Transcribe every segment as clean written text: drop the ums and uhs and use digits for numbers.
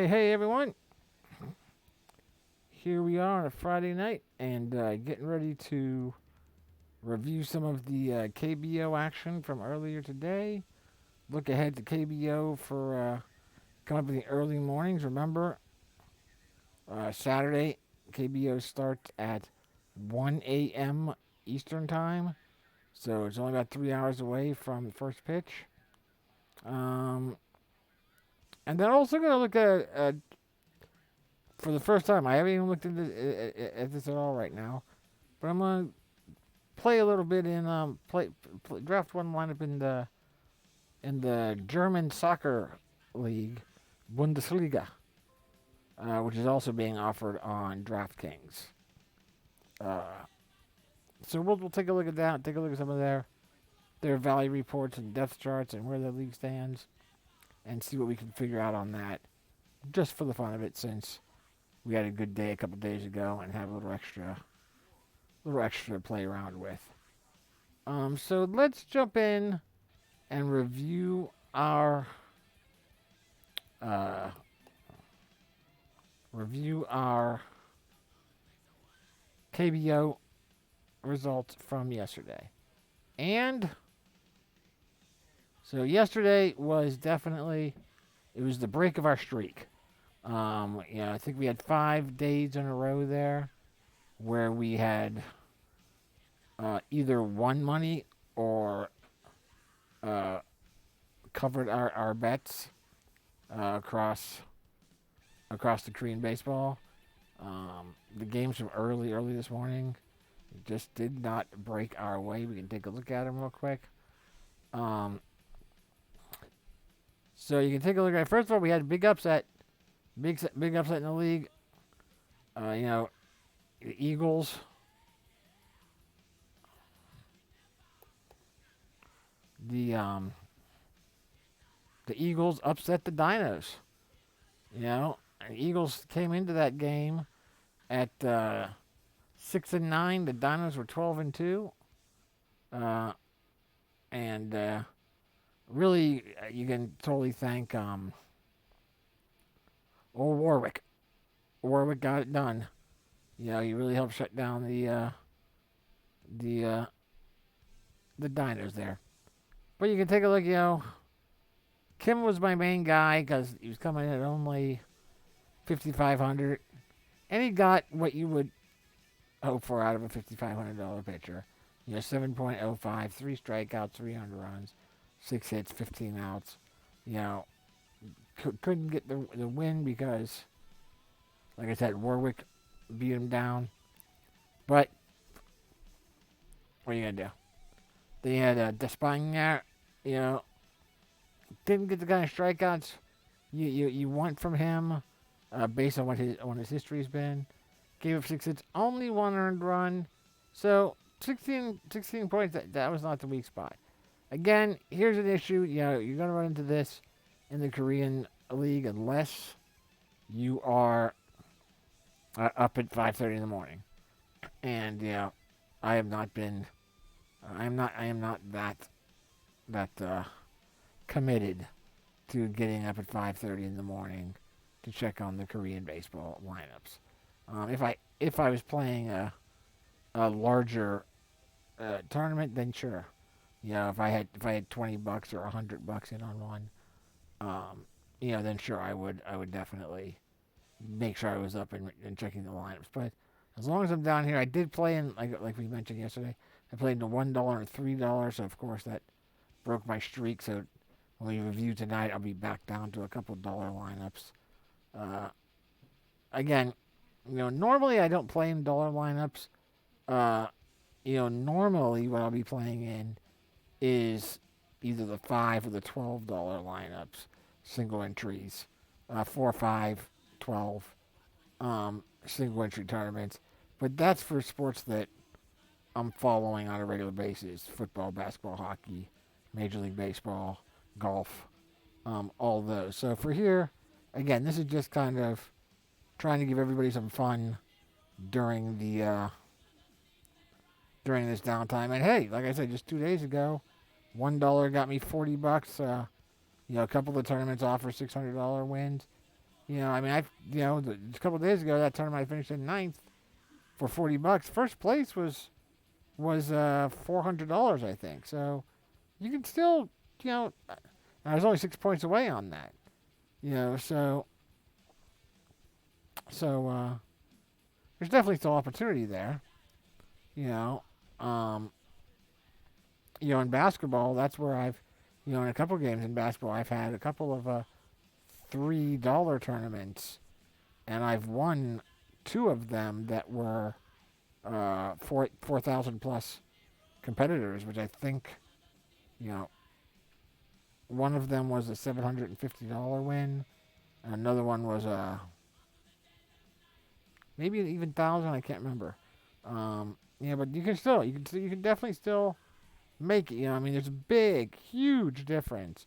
Hey, everyone. Here we are on a Friday night and getting ready to review some of the KBO action from earlier today. Look ahead to KBO for coming up in the early mornings. Remember, Saturday, KBO starts at 1 a.m. Eastern Time, so it's only about 3 hours away from the first pitch. Um, and then also going to look at for the first time. I haven't even looked at this at all right now, but I'm gonna play a little bit in draft one lineup in the German soccer league, Bundesliga, which is also being offered on DraftKings. Uh, so we'll take a look at that. Take a look at some of their value reports and depth charts and where the league stands, and see what we can figure out on that, just for the fun of it, since we had a good day a couple days ago and have a little extra to play around with. So let's jump in and uh, review our KBO results from yesterday. And so yesterday was definitely it was the break of our streak. I think we had 5 days in a row there where we had either won money or uh, covered our bets across the Korean baseball. The games from early this morning just did not break our way. We can take a look at them real quick. So you can take a look at it. First of all, we had a big upset in the league. The Eagles. The Eagles upset the Dinos. The Eagles came into that game at 6-9. The Dinos were 12-2, and really you can totally thank old Warwick. Warwick got it done. He really helped shut down the Dinos there. But you can take a look. Kim was my main guy because he was coming in at only 5,500, and he got what you would hope for out of a $5,500 pitcher. 7.05, 3 strikeouts, 300 runs, 6 hits, 15 outs. Couldn't get the win because, like I said, Warwick beat him down. But what are you gonna do? They had Despaigne, didn't get the kind of strikeouts you want from him, based on what his history's been. Gave up 6 hits, only 1 earned run. So 16 points. That was not the weak spot. Again, here's an issue. You're gonna run into this in the Korean league unless you are up at 5:30 in the morning. And I have not been. I am not that committed to getting up at 5:30 in the morning to check on the Korean baseball lineups. If I was playing a larger tournament, then sure. If I had $20 or $100 in on one, then sure I would definitely make sure I was up and checking the lineups. But as long as I'm down here, I did play in like we mentioned yesterday. I played in the $1 and $3, so of course that broke my streak. So when we review tonight, I'll be back down to a couple dollar lineups. Again, normally I don't play in dollar lineups. Normally what I'll be playing in is either the $5 or the $12 lineups, single entries, 4, 5, 12, single entry tournaments. But that's for sports that I'm following on a regular basis: football, basketball, hockey, Major League Baseball, golf, all those. So for here, again, this is just kind of trying to give everybody some fun during this downtime. And hey, like I said, just 2 days ago, $1 got me $40. A couple of the tournaments offer $600 wins. I mean, a couple of days ago, that tournament I finished in ninth for $40. First place was $400, I think. So you can still, I was only 6 points away on that. So there's definitely still opportunity there. You know, um, in basketball, that's where in a couple games in basketball, I've had a couple of $3 tournaments, and I've won two of them that were 4,000 plus competitors, which I think, you know, one of them was a $750 win, and another one was maybe even 1,000. I can't remember. But you can definitely still make it. I mean, there's a big, huge difference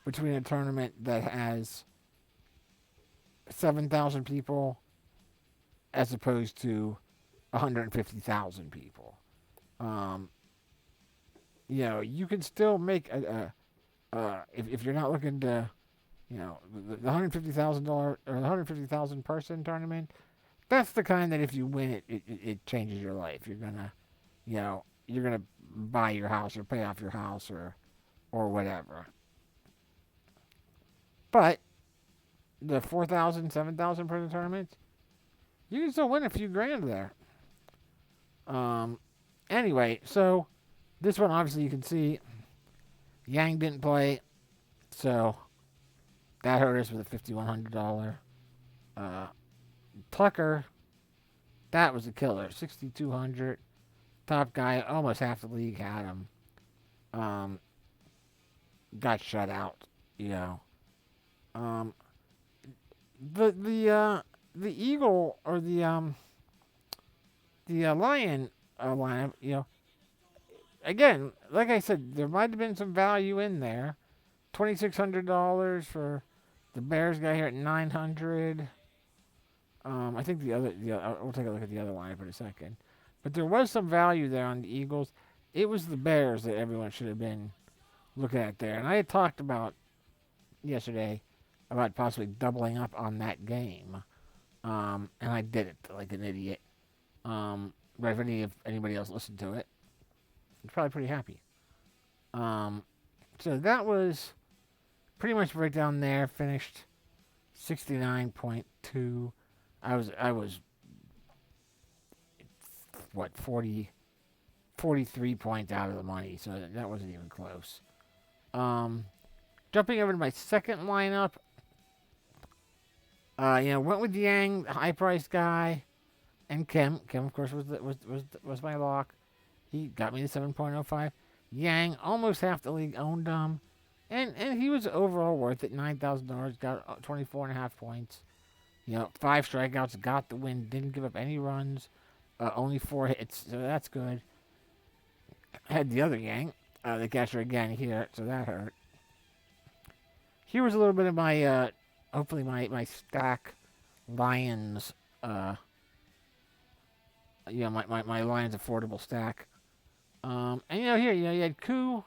between a tournament that has 7,000 people as opposed to 150,000 people. Um, you can still make if you're not looking to, the $150,000 or the 150,000 person tournament. That's the kind that if you win it, it changes your life. You're gonna buy your house or pay off your house or whatever. But the 4,000, 7,000 person tournaments, you can still win a few grand there. Um, anyway, so this one obviously you can see Yang didn't play, so that hurt us with a $5,100. Tucker, that was a killer, 6,200. Top guy, almost half the league had him. Um, got shut out. You know. Um, the eagle or the lion lineup. Again, like I said, there might have been some value in there. $2,600 for the Bears guy here at 900. I think we'll take a look at the other lineup in a second. But there was some value there on the Eagles. It was the Bears that everyone should have been looking at there. And I had talked about yesterday about possibly doubling up on that game. And I did it like an idiot. But if anybody else listened to it, I'm probably pretty happy. So that was pretty much right down there. Finished 69.2. I was what 43 points out of the money, so that wasn't even close. Jumping over to my second lineup, went with Yang, the high price guy, and Kim. Kim, of course, was my lock. He got me to 7.05. Yang, almost half the league owned him, and he was overall worth it. $9,000, got 24.5 points. 5 strikeouts, got the win, didn't give up any runs, only 4 hits, so that's good. Had the other Yang, the catcher again here, so that hurt. Here was a little bit of my, hopefully my stack Lions, my Lions affordable stack. And here, you had Koo,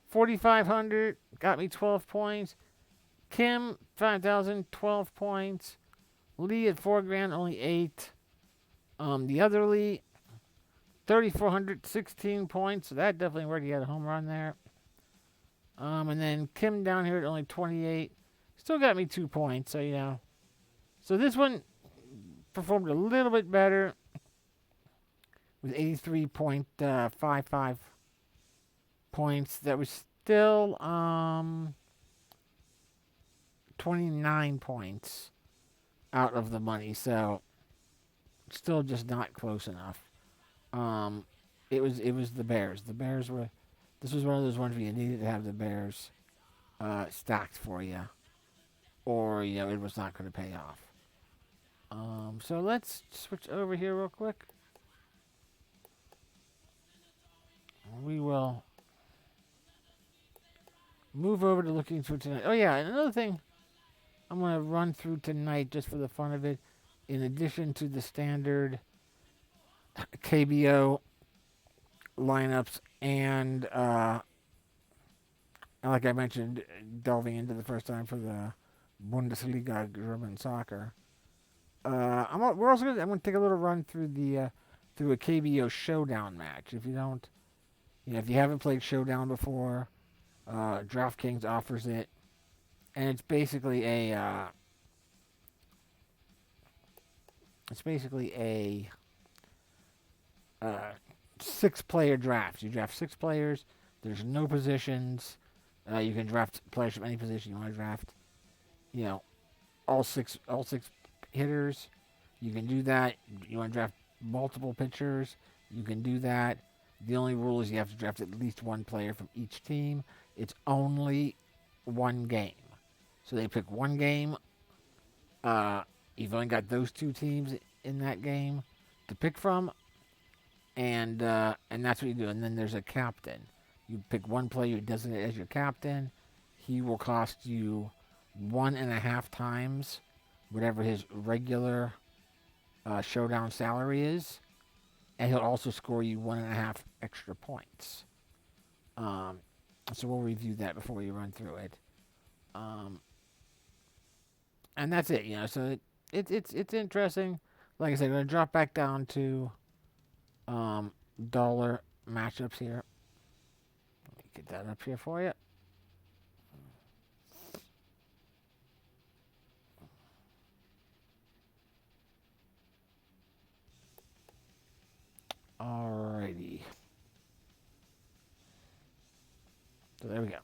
4,500, got me 12 points. Kim, 5,000, 12 points. Lee at $4,000, only 8. The other Lee, 3,400, 16 points. So that definitely worked. He had a home run there. And then Kim down here at only 28. Still got me 2 points. So, So this one performed a little bit better with 83.55 points. That was still 29 points out of the money, so still just not close enough. It was the Bears. The Bears were. This was one of those ones where you needed to have the Bears stacked for you, or it was not going to pay off. So let's switch over here real quick. We will move over to looking through tonight. Oh yeah, and another thing I'm going to run through tonight just for the fun of it, in addition to the standard KBO lineups and like I mentioned, delving into the first time for the Bundesliga, German soccer. We're also I'm gonna take a little run through the through a KBO showdown match. If you don't, if you haven't played showdown before, DraftKings offers it, and it's basically a uh, 6-player draft. You draft 6 players. There's no positions. You can draft players from any position you want to draft. You know, all six hitters. You can do that. You want to draft multiple pitchers. You can do that. The only rule is you have to draft at least one player from each team. It's only one game. So they pick one game. You've only got those 2 teams in that game to pick from, and that's what you do. And then there's a captain. You pick one player you designate as your captain. He will cost you 1.5 times whatever his regular showdown salary is, and he'll also score you 1.5 extra points. So we'll review that before we run through it. And that's it. So it's interesting. Like I said, I'm gonna drop back down to dollar matchups here. Let me get that up here for you. Alrighty. So there we go.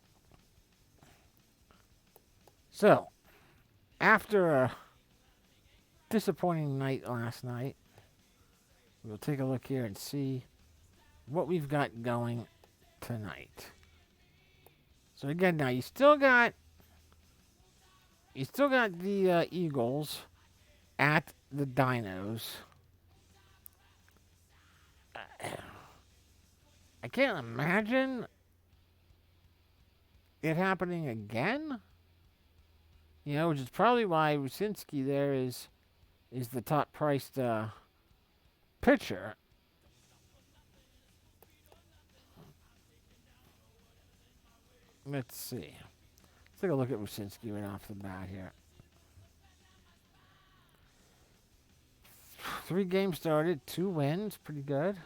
So, after a disappointing night last night, we'll take a look here and see what we've got going tonight. So again, now you still got the Eagles at the Dinos. I can't imagine it happening again. Which is probably why Rucinski there is the top priced pitcher. Let's see. Let's take a look at Rucinski right off the bat here. 3 games started, 2 wins, pretty good.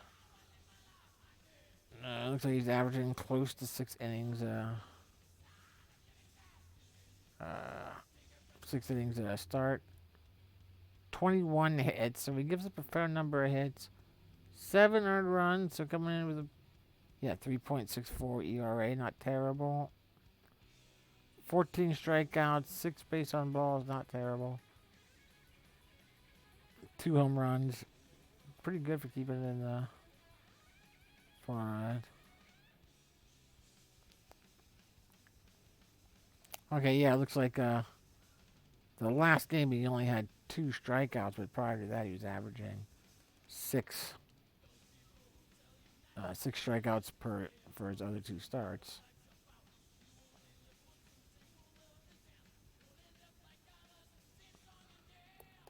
Looks like he's averaging close to 6 innings. 6 innings start. 21 hits, so he gives up a fair number of hits. 7 earned runs, so coming in with a 3.64 ERA, not terrible. 14 strikeouts, 6 base on balls, not terrible. 2 home runs, pretty good for keeping it in the far. Okay, yeah, it looks like the last game he only had 2 strikeouts, but prior to that he was averaging 6 strikeouts for his other 2 starts.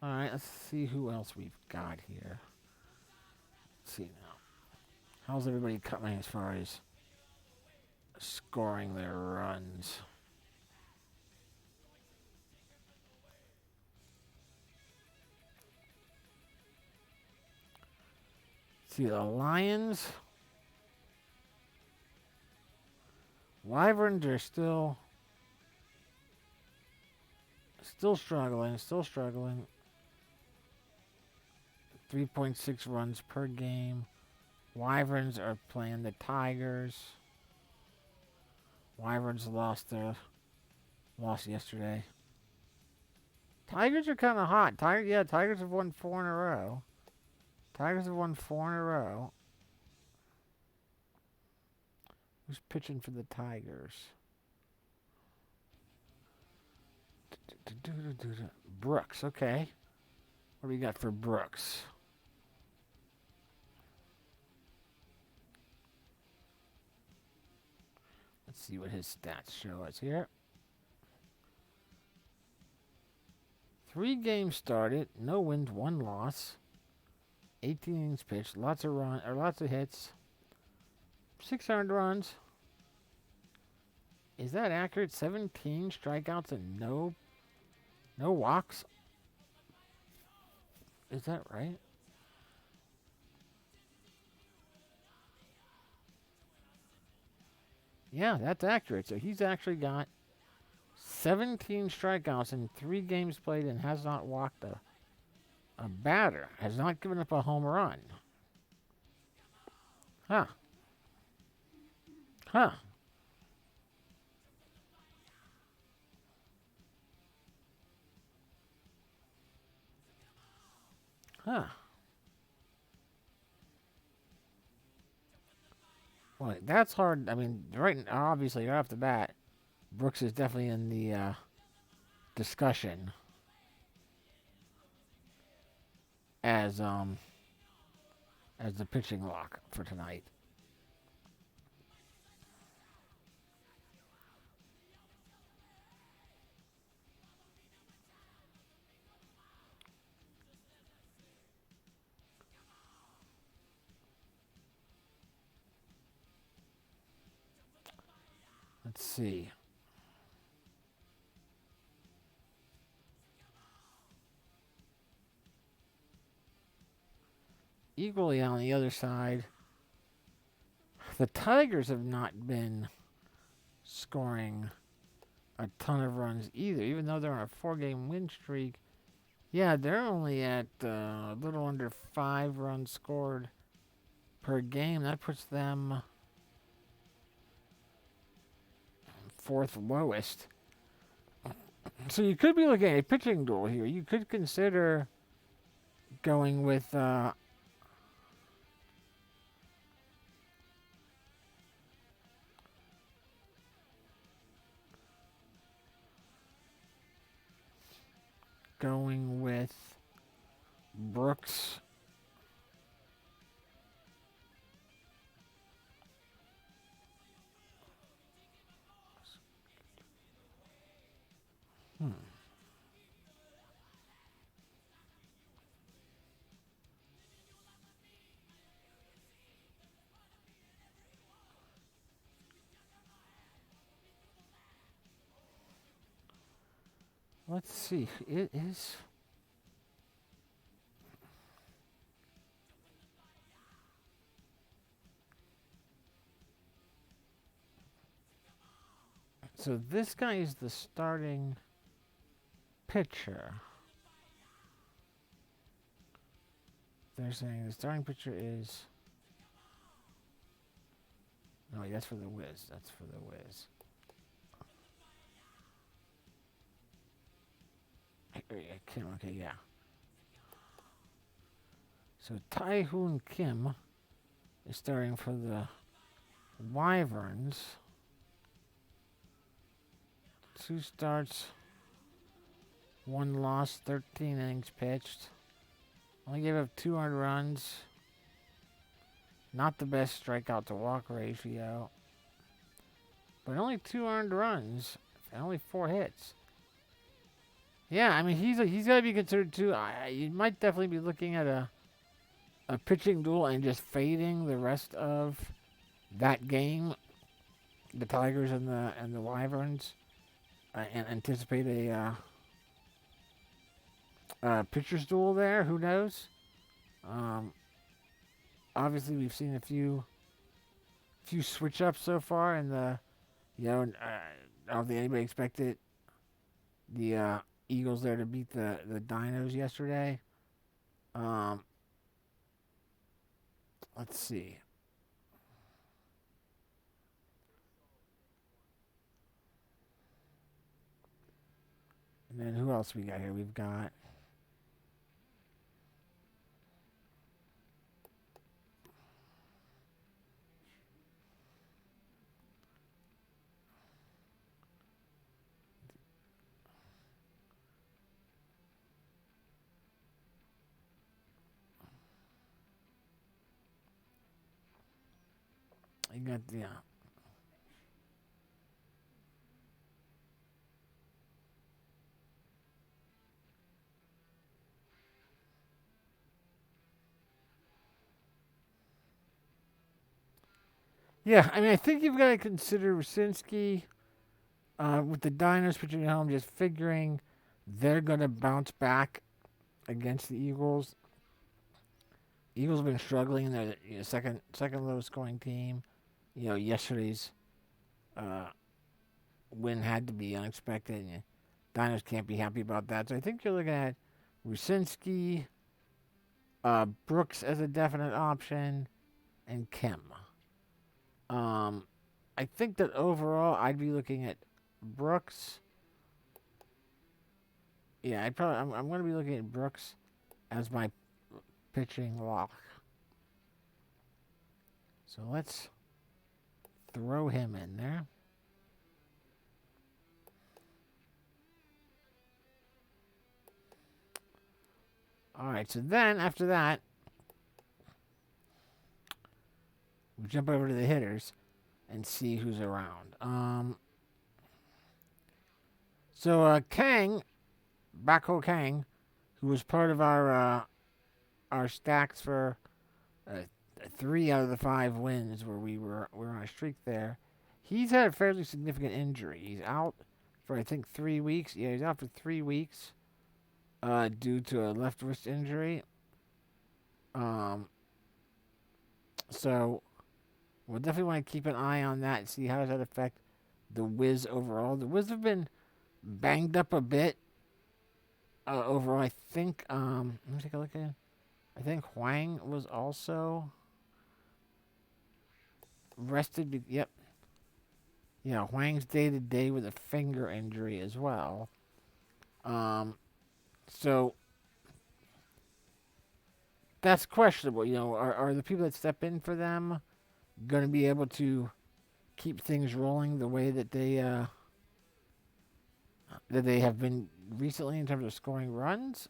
All right, let's see who else we've got here. Let's see now. How's everybody coming as far as scoring their runs? See, the Lions. Wyverns are still struggling. 3.6 runs per game. Wyverns are playing the Tigers. Wyverns lost yesterday. Tigers are kind of hot. Tigers have won 4 in a row. Who's pitching for the Tigers? Brooks, okay. What do we got for Brooks? Let's see what his stats show us here. 3 games started, no wins, 1 loss. 18 innings pitched, lots of hits. 6 earned runs. Is that accurate? 17 strikeouts and no No walks. Is that right? Yeah, that's accurate. So he's actually got 17 strikeouts in 3 games played and has not walked a batter. Has not given up a home run. Huh. Huh. Huh. Well, that's hard. I mean, obviously, right off the bat, Brooks is definitely in the discussion as um as the pitching lock for tonight. Let's see. Equally on the other side, the Tigers have not been scoring a ton of runs either, even though they're on a 4-game win streak. Yeah, they're only at a little under 5 runs scored per game. That puts them fourth lowest. So you could be looking at a pitching duel here. You could consider going with Brooks. Hmm. Let's see. It is. So this guy is the starting pitcher. They're saying the starting pitcher is. No, wait, that's for the Wiz. That's for the Wiz. Kim, okay, yeah. So Tai-Hoon Kim is starting for the Wyverns. 2 starts, 1 loss, 13 innings pitched. Only gave up 200 runs. Not the best strikeout to walk ratio. But only 2 earned runs and only 4 hits. Yeah, I mean, he's got to be considered too. You might definitely be looking at a pitching duel and just fading the rest of that game, the Tigers and the Wyverns, and anticipate a pitcher's duel there. Who knows? Obviously, we've seen a few switch ups so far, and I don't think anybody expected the Eagles there to beat the Dinos yesterday. Let's see. And then who else we got here? We've got yeah. Yeah, I mean, I think you've got to consider Rusinski with the Dinos pitching at home, just figuring they're going to bounce back against the Eagles. Eagles have been struggling. They're the second lowest scoring team. Yesterday's uh, win had to be unexpected. And Diners can't be happy about that. So I think you're looking at Rusinski, Brooks as a definite option, and Kim. Um, I think that overall I'd be looking at Brooks. Yeah, I'm going to be looking at Brooks as my pitching lock. So let's throw him in there. All right, so then after that, we jump over to the hitters and see who's around. So Kang, Bako Kang, who was part of our stacks for 3 out of the 5 wins where we're on a streak there. He's had a fairly significant injury. He's out for I think 3 weeks. Yeah, he's out for 3 weeks due to a left wrist injury. Um, so we'll definitely want to keep an eye on that and see how does that affect the Wiz overall. The Wiz have been banged up a bit overall. I think let me take a look at it. I think Huang was also rested. Yep. Yeah, Huang's day to day with a finger injury as well. So that's questionable. Are the people that step in for them going to be able to keep things rolling the way that they have been recently in terms of scoring runs,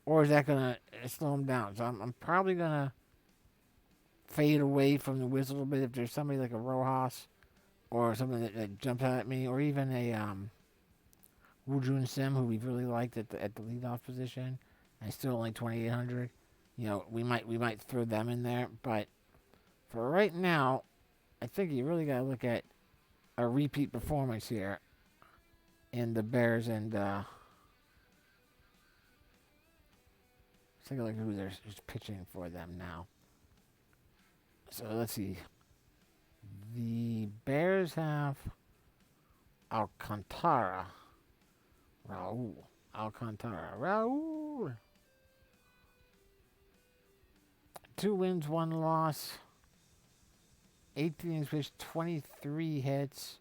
or is that going to slow them down? So I'm probably going to fade away from the Wiz a little bit if there's somebody like a Rojas or something that jumps out at me, or even a Woo Jun Sim, who we've really liked at the leadoff position, and still only 2,800. We might throw them in there, but for right now, I think you really got to look at a repeat performance here in the Bears and let's take a look at who's pitching for them now. So let's see. The Bears have Alcantara. Raul. Alcantara. Raul. 2 wins, 1 loss. 18 innings pitched, 23 hits.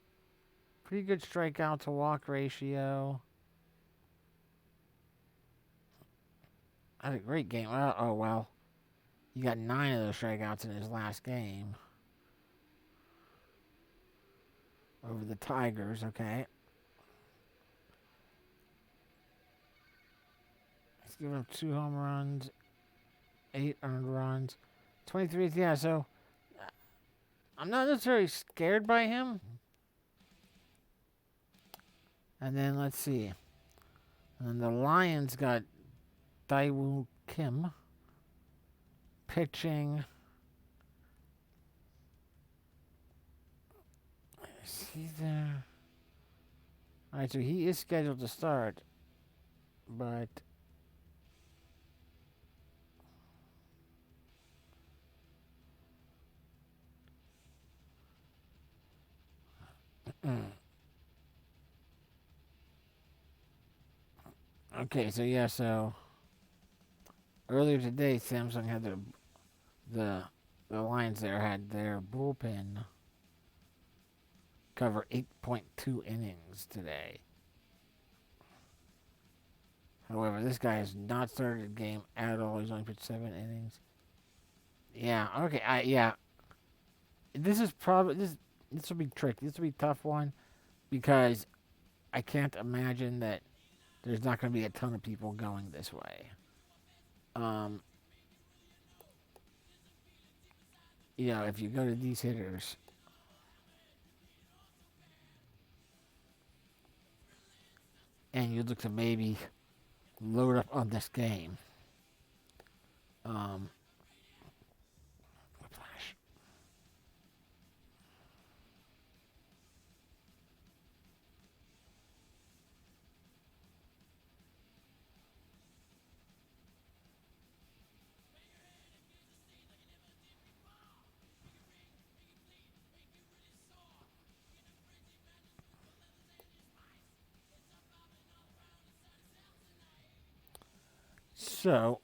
Pretty good strikeout to walk ratio. Had a great game. Well. He got 9 of those strikeouts in his last game. Over the Tigers, okay. He's given up 2 home runs, 8 earned runs, 23. Yeah, so I'm not necessarily scared by him. And then let's see. And then the Lions got Daewoo Kim pitching. Is he there? All right, so he is scheduled to start, but okay, so earlier today, Samsung had the Lions there had their bullpen cover 8.2 innings today. However, this guy has not started a game at all. He's only pitched 7 innings. Yeah, okay, yeah. This is probably this will be tricky. This will be a tough one because I can't imagine that there's not going to be a ton of people going this way. If you go to these hitters, and you look to maybe load up on this game. Whiplash. So,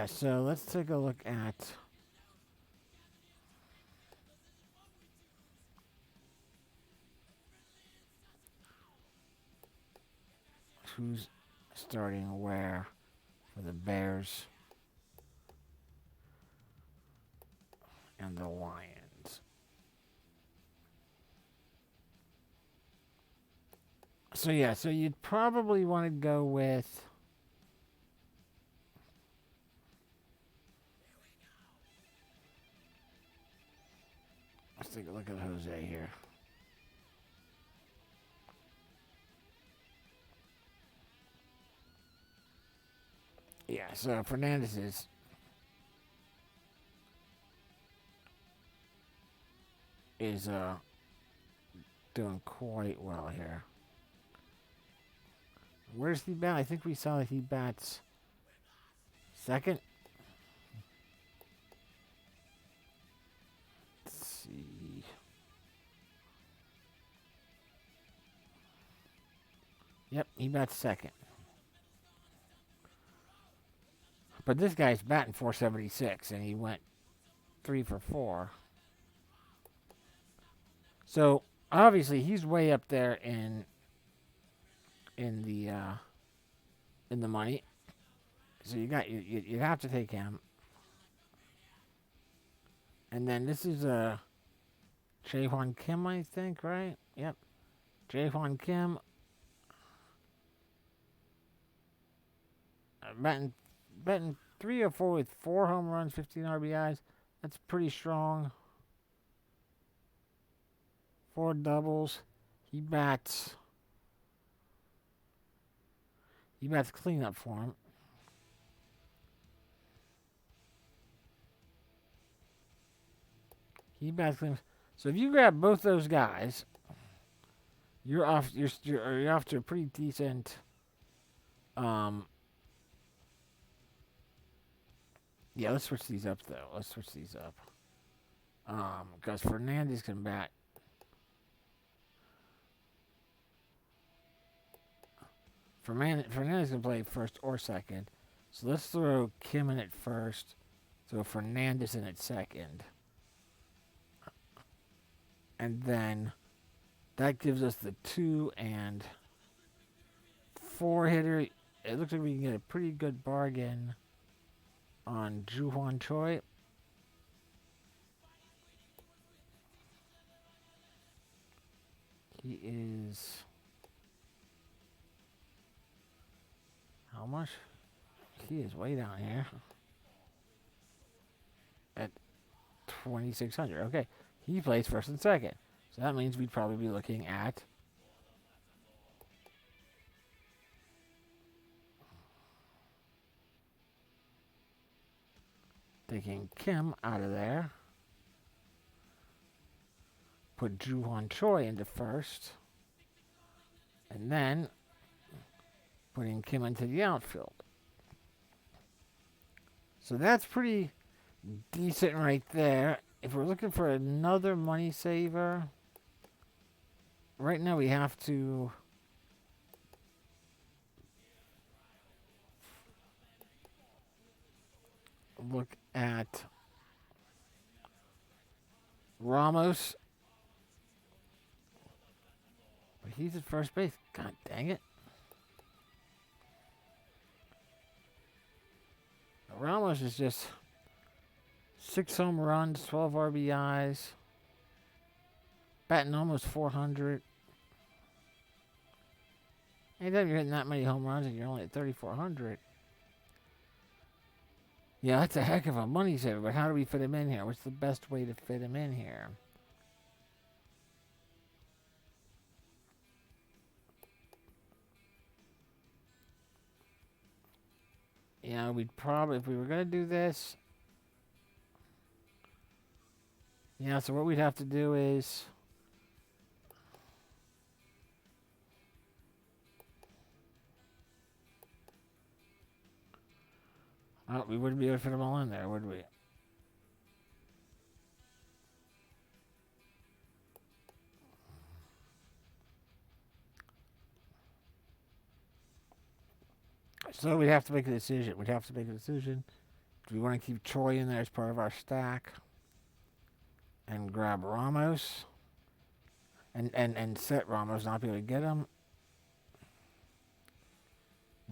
so let's take a look at who's starting where for the Bears and the Lions. So you'd probably want to go with. Let's take a look at Jose here. Yeah, so Fernandez is doing quite well here. Where's he bat? I think we saw that he bats second. Let's see. Yep, he bats second. But this guy's batting 476, and he went 3 for 4. So obviously he's way up there in the money. So you have to take him. And then this is Jae-Hwan Kim, I think, right? Yep. Jae-Hwan Kim. Batting 3 or 4 with 4 home runs, 15 RBIs. That's pretty strong. 4 doubles. He bats cleanup for him. He bats cleanup. So if you grab both those guys, you're off. You're off to a pretty decent. Yeah, let's switch these up though. Let's switch these up. Because Fernandez can bat. Fernandez can play first or second. So let's throw Kim in at first. Throw Fernandez in at second. And then that gives us the 2 and 4 hitter. It looks like we can get a pretty good bargain on Ju-Hwan Choi. He is... How much? He is way down here. At 2,600. Okay. He plays first and second. So that means we'd probably be looking at taking Kim out of there. Put Ju-Hwan Choi into first. And then putting Kim into the outfield. So that's pretty decent right there. If we're looking for another money saver, right now we have to look at Ramos. But he's at first base. God dang it. Ramos is just 6 home runs, 12 RBIs, batting almost 400. Anytime you're hitting that many home runs and you're only at 3,400, yeah, that's a heck of a money saver. But how do we fit him in here? What's the best way to fit him in here? You know, we'd probably, if we were going to do this, Yeah, so what we'd have to do is... Oh, we wouldn't be able to fit them all in there, would we? So we'd have to make a decision. We'd have to make a decision. Do we want to keep Troy in there as part of our stack and grab Ramos and set Ramos, not be able to get him?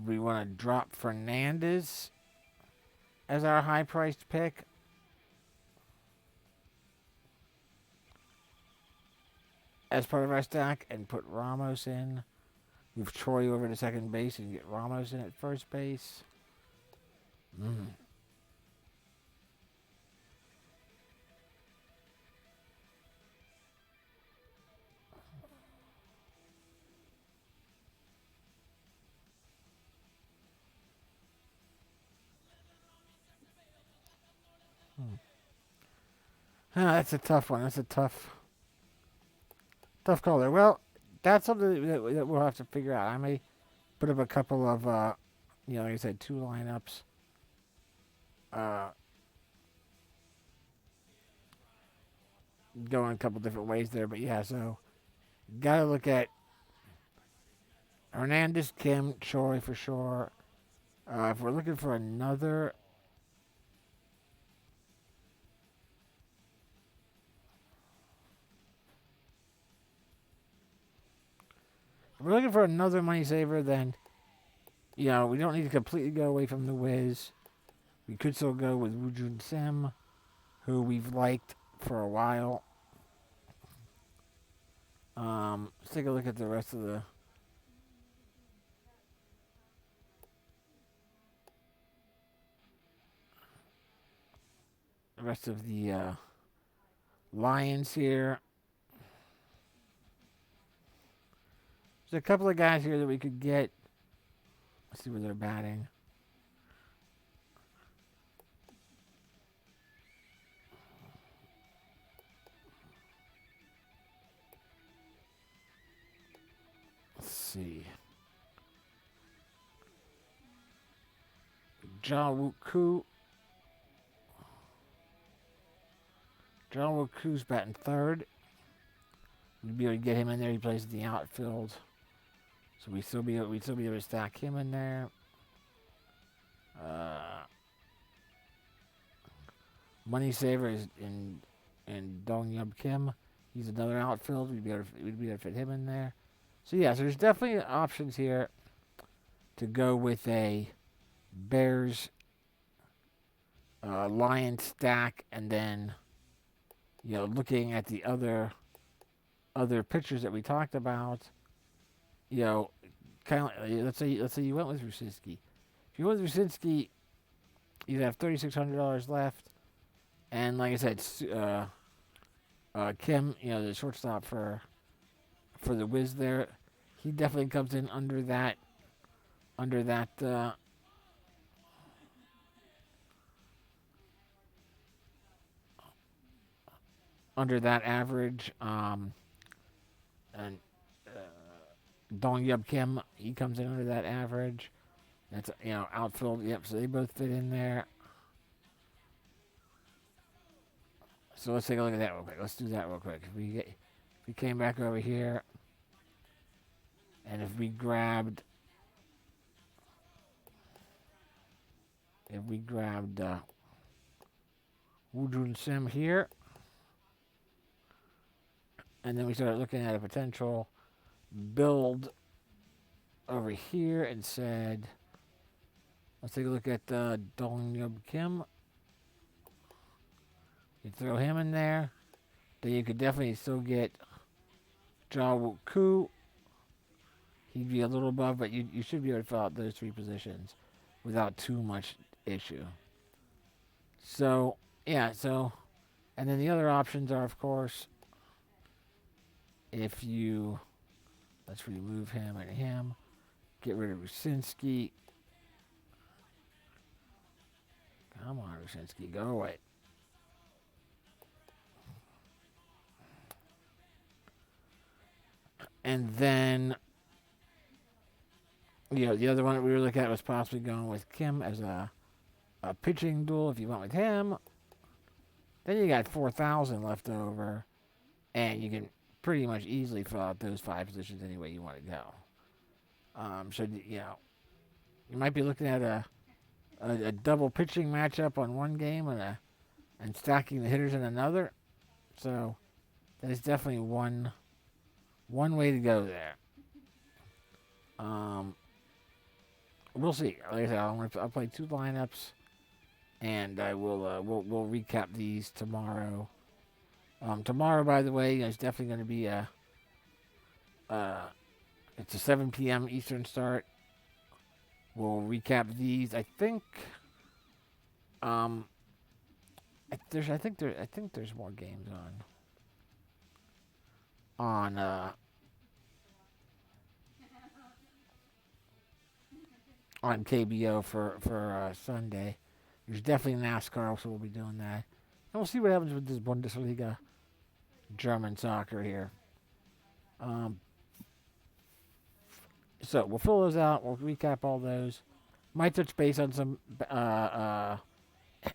We want to drop Fernandez as our high-priced pick. As part of our stack and put Ramos in. Move Troy over to second base and get Ramos in at first base. Mm. Hmm. That's a tough one. That's a tough call there. Well, that's something that we'll have to figure out. I may put up a couple of, like I said, 2 lineups. Going a couple different ways there, but yeah, so gotta look at Hernandez, Kim, Choi for sure. If we're looking for another, money saver, then we don't need to completely go away from the Wiz. We could still go with Woojun Sim, who we've liked for a while. Let's take a look at the rest of the Lions here. There's a couple of guys here that we could get. Let's see where they're batting. Let's see. John Woo-Koo. John Woo-Koo's batting third. We'd be able to get him in there. He plays in the outfield. So we'd still be able to stack him in there. Money saver is in Dong Yub Kim. He's another outfield. We'd be able to fit him in there. So yeah, so there's definitely options here to go with a Bears Lion stack, and then looking at the other pitchers that we talked about, kind of let's say you went with Rusinski. If you went with Rusinski, you'd have $3,600 left, and like I said, Kim, the shortstop for the Wiz there, he definitely comes in under that average. And Dong Yub Kim, he comes in under that average. That's outfield. Yep, so they both fit in there. So let's take a look at that real quick. Let's do that real quick. If we came back over here, and if we grabbed Woojun Sim here, and then we started looking at a potential build over here and said, let's take a look at Dong Yub Kim. You throw him in there, then you could definitely still get Ja Woo-Koo. He'd be a little above, but you should be able to fill out those 3 positions without too much issue. So, yeah, and then the other options are, of course, let's remove him and him, get rid of Rusinski. Come on, Rusinski, go away. And then, the other one that we were looking at was possibly going with Kim as a pitching duel. If you went with him, then you got 4,000 left over, and you can pretty much easily fill out those 5 positions any way you want to go. So you might be looking at a double pitching matchup on one game and stacking the hitters in another. So that is definitely one way to go there. We'll see. Like I said, I'll play 2 lineups, and I will we'll recap these tomorrow. Tomorrow, by the way, is definitely going to be it's a 7 p.m. Eastern start. We'll recap these. I think there's more games on KBO for Sunday. There's definitely NASCAR, so we'll be doing that. And we'll see what happens with this Bundesliga German soccer here. So we'll fill those out. We'll recap all those. Might touch base on some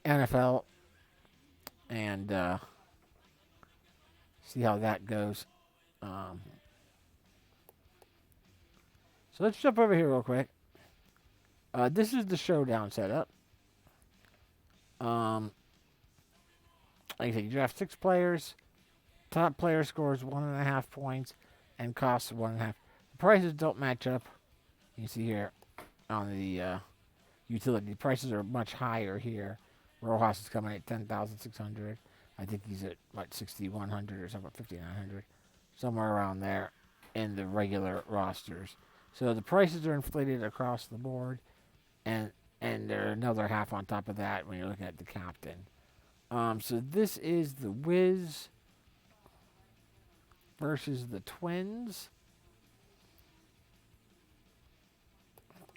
NFL and see how that goes. So let's jump over here real quick. This is the showdown setup. Like I said, you draft 6 players. Top player scores 1.5 points and costs 1.5. The prices don't match up. You can see here on the utility, prices are much higher here. Rojas is coming at 10,600. I think he's at 6,100 or something, 5,900, somewhere around there in the regular rosters. So the prices are inflated across the board, and they're another half on top of that when you're looking at the captain. So this is the Wiz versus the Twins.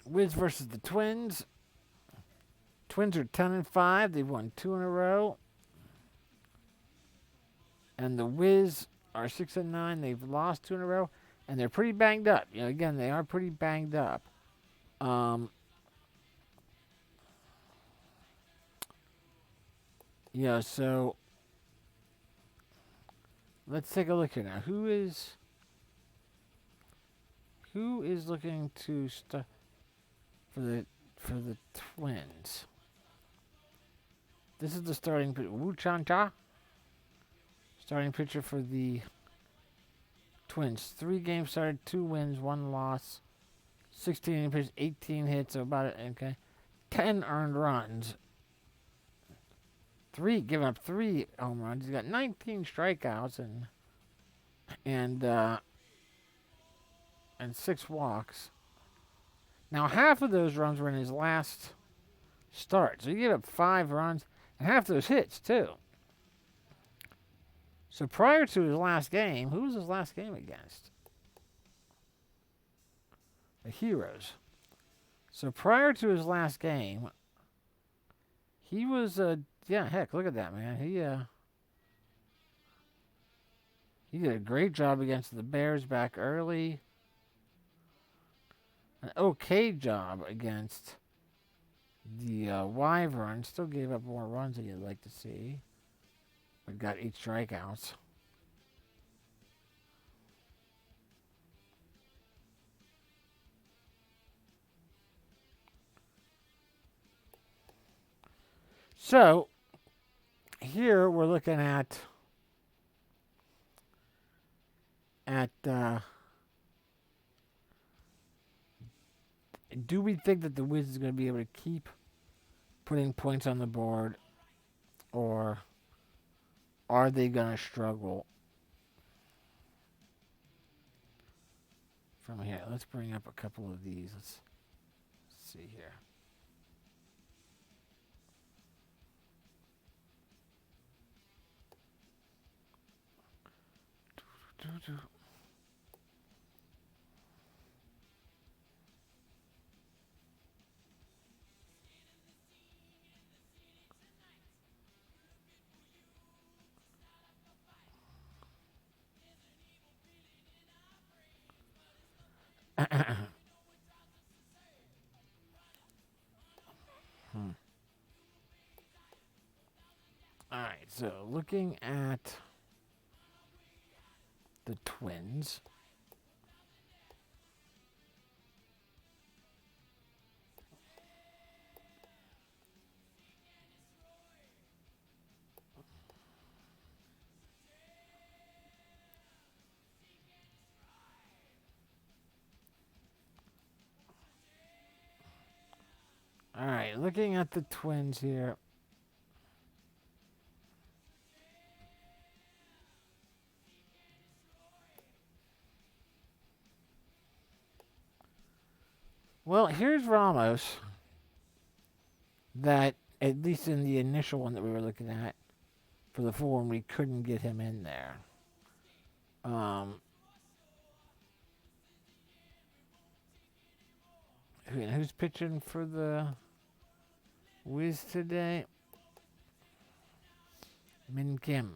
Wiz versus the Twins. Twins are 10-5. They've won 2 in a row. And the Wiz are 6-9. They've lost 2 in a row, and they're pretty banged up. Again, they are pretty banged up. So let's take a look here now. Who is looking to start for the Twins? This is the starting pitcher, Wu Chan-cha. Starting pitcher for the Twins. 3 games started, 2 wins, 1 loss. 16 pitches, 18 hits, so about 10 earned runs. Giving up 3 home runs. He's got 19 strikeouts and 6 walks. Now, half of those runs were in his last start. So he gave up 5 runs and half those hits, too. So prior to his last game, who was his last game against? The Heroes. So prior to his last game, he was heck, look at that, man. He did a great job against the Bears back early. An okay job against the Wyverns. Still gave up more runs than you'd like to see, but got 8 strikeouts. So here we're looking at do we think that the Wiz is going to be able to keep putting points on the board, or are they going to struggle from here? Let's bring up a couple of these. Let's see here. All right, so looking at the Twins. All right, looking at the Twins here. Well, here's Ramos. That at least in the initial one that we were looking at for the forum, we couldn't get him in there. Um, who's pitching for the Wiz today? Min Kim.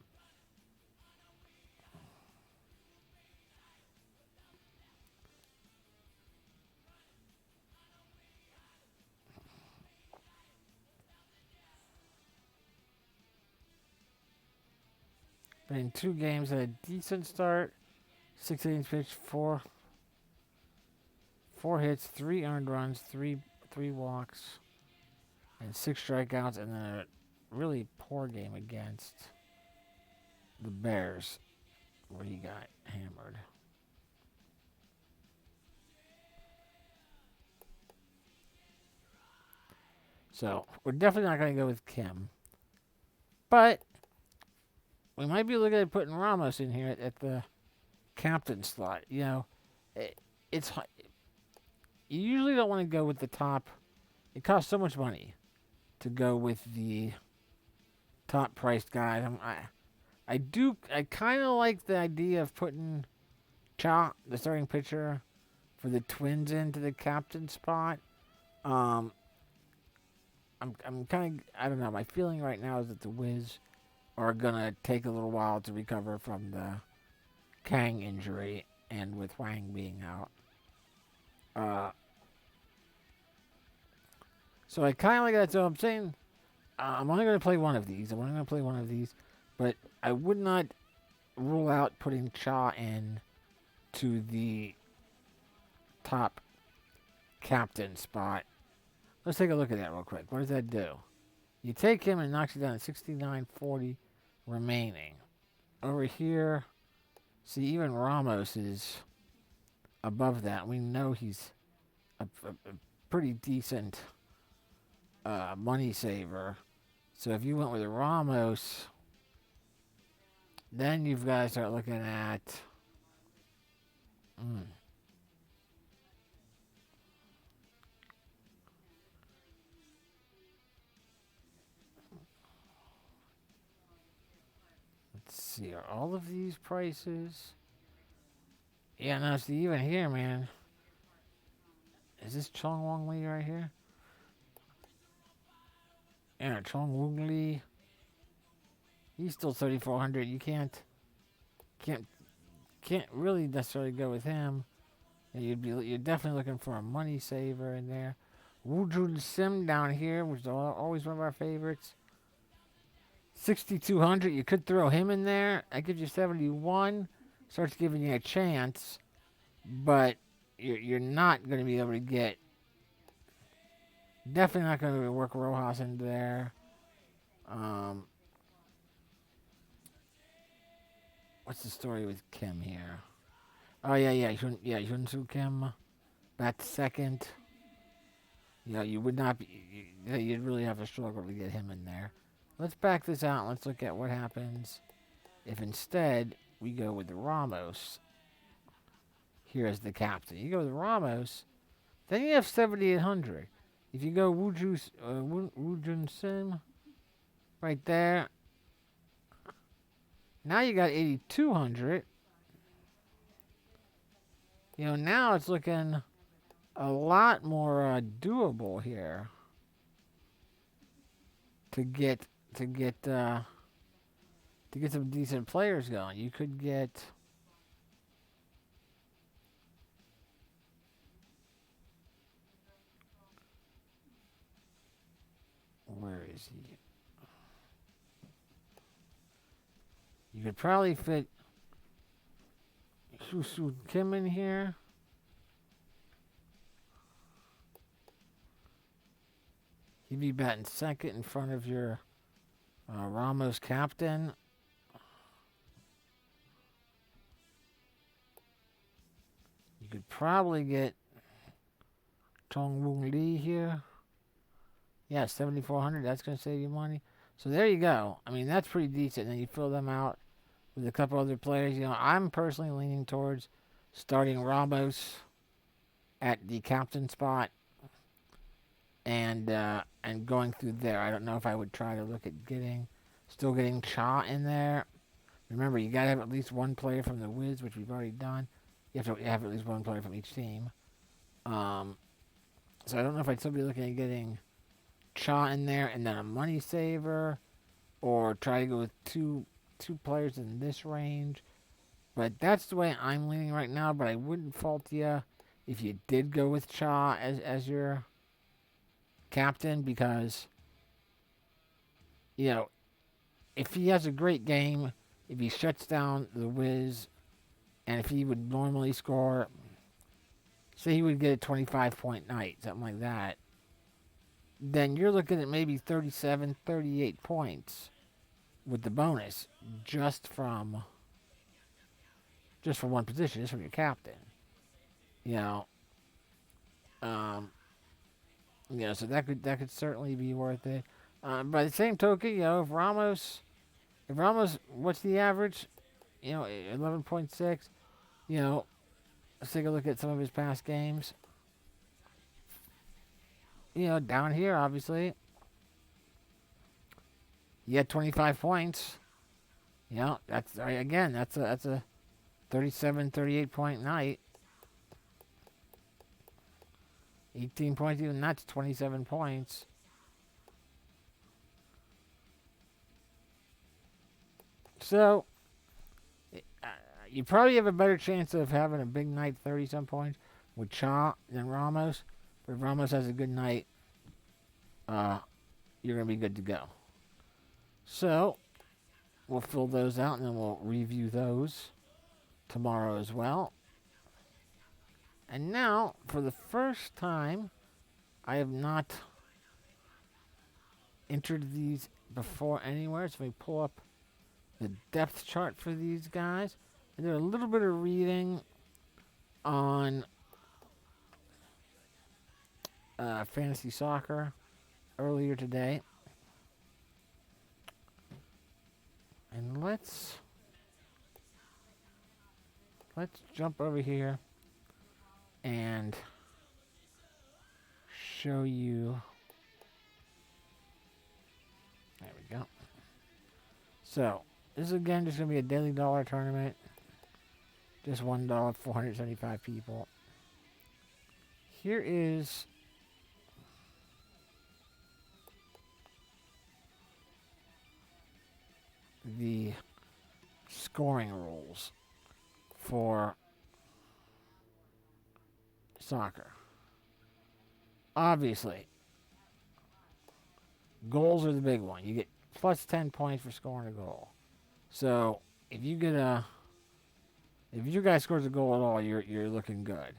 Been in 2 games, had a decent start. 6 innings pitched, four hits, 3 earned runs, three walks, and 6 strikeouts, and then a really poor game against the Bears, where he got hammered. So we're definitely not going to go with Kim, but we might be looking at putting Ramos in here at the captain slot. You know, it's you usually don't want to go with the top. It costs so much money to go with the top priced guys. I kind of like the idea of putting Cha, the starting pitcher for the Twins, into the captain spot. I'm kind of, I don't know. My feeling right now is that the Wiz are gonna take a little while to recover from the Kang injury, and with Wang being out. So I kind of like that. So I'm saying I'm only going to play one of these. But I would not rule out putting Cha in to the top captain spot. Let's take a look at that real quick. What does that do? You take him and it knocks you down to 69.40 remaining. Over here, see, even Ramos is above that. We know he's a pretty decent money saver. So if you went with Ramos, then you've got to start looking at let's see, are all of these prices? Yeah, no, see, even here, man. Is this Chong Wong Lee right here? Yeah, Chong Wong Lee. He's still 3,400. You can't really necessarily go with him. You're definitely looking for a money saver in there. Woo Jun Sim down here, which is always one of our favorites. 6,200. You could throw him in there. That gives you 71. Starts giving you a chance, but you're not going to be able to get. Definitely not going to work Rojas into there. What's the story with Kim here? Oh yeah. Hyunsu Kim, bat second. Yeah, you would not be. You'd really have a struggle to get him in there. Let's back this out and let's look at what happens if instead we go with Ramos here as the captain. You go with Ramos, then you have 7,800. If you go Woo Jun Sim right there, now you got 8,200. You know, now it's looking a lot more doable here to get some decent players going. You could get where is he? could probably fit Shu Kim in here. He'd be batting second in front of your Ramos captain. You could probably get Tong Woong Lee here. Yeah, 7,400. That's going to save you money. So there you go. I mean, that's pretty decent. And then you fill them out with a couple other players. You know, I'm personally leaning towards starting Ramos at the captain spot and going through there. I don't know if I would try to look at still getting Cha in there. Remember, you got to have at least one player from the Wiz, which we've already done. You have to have at least one player from each team. So I don't know if I'd still be looking at getting Cha in there and then a money saver, or try to go with two players in this range. But that's the way I'm leaning right now. But I wouldn't fault you if you did go with Cha as your captain, because, you know, if he has a great game, if he shuts down the Wiz, and if he would normally score, say he would get a 25-point night, something like that, then you're looking at maybe 37, 38 points with the bonus just from one position, just from your captain. You know, so that could certainly be worth it. By the same token, you know, if Ramos, what's the average? You know, 11.6. You know, let's take a look at some of his past games. You know, down here, obviously, he had 25 points. You know, that's a 37, 38 point night. 18 points, even that's 27 points. So, you probably have a better chance of having a big night, 30-some points, with Cha than Ramos. But if Ramos has a good night, you're going to be good to go. So, we'll fill those out, and then we'll review those tomorrow as well. And now, for the first time, I have not entered these before anywhere. So, let me pull up the depth chart for these guys. I did a little bit of reading on fantasy soccer earlier today. And let's jump over here and show you. There we go. So, this is again just going to be a daily dollar tournament. Just $1, 475 people. Here is the scoring rules for soccer. Obviously, goals are the big one. You get plus 10 points for scoring a goal. So if your guy scores a goal at all, you're looking good.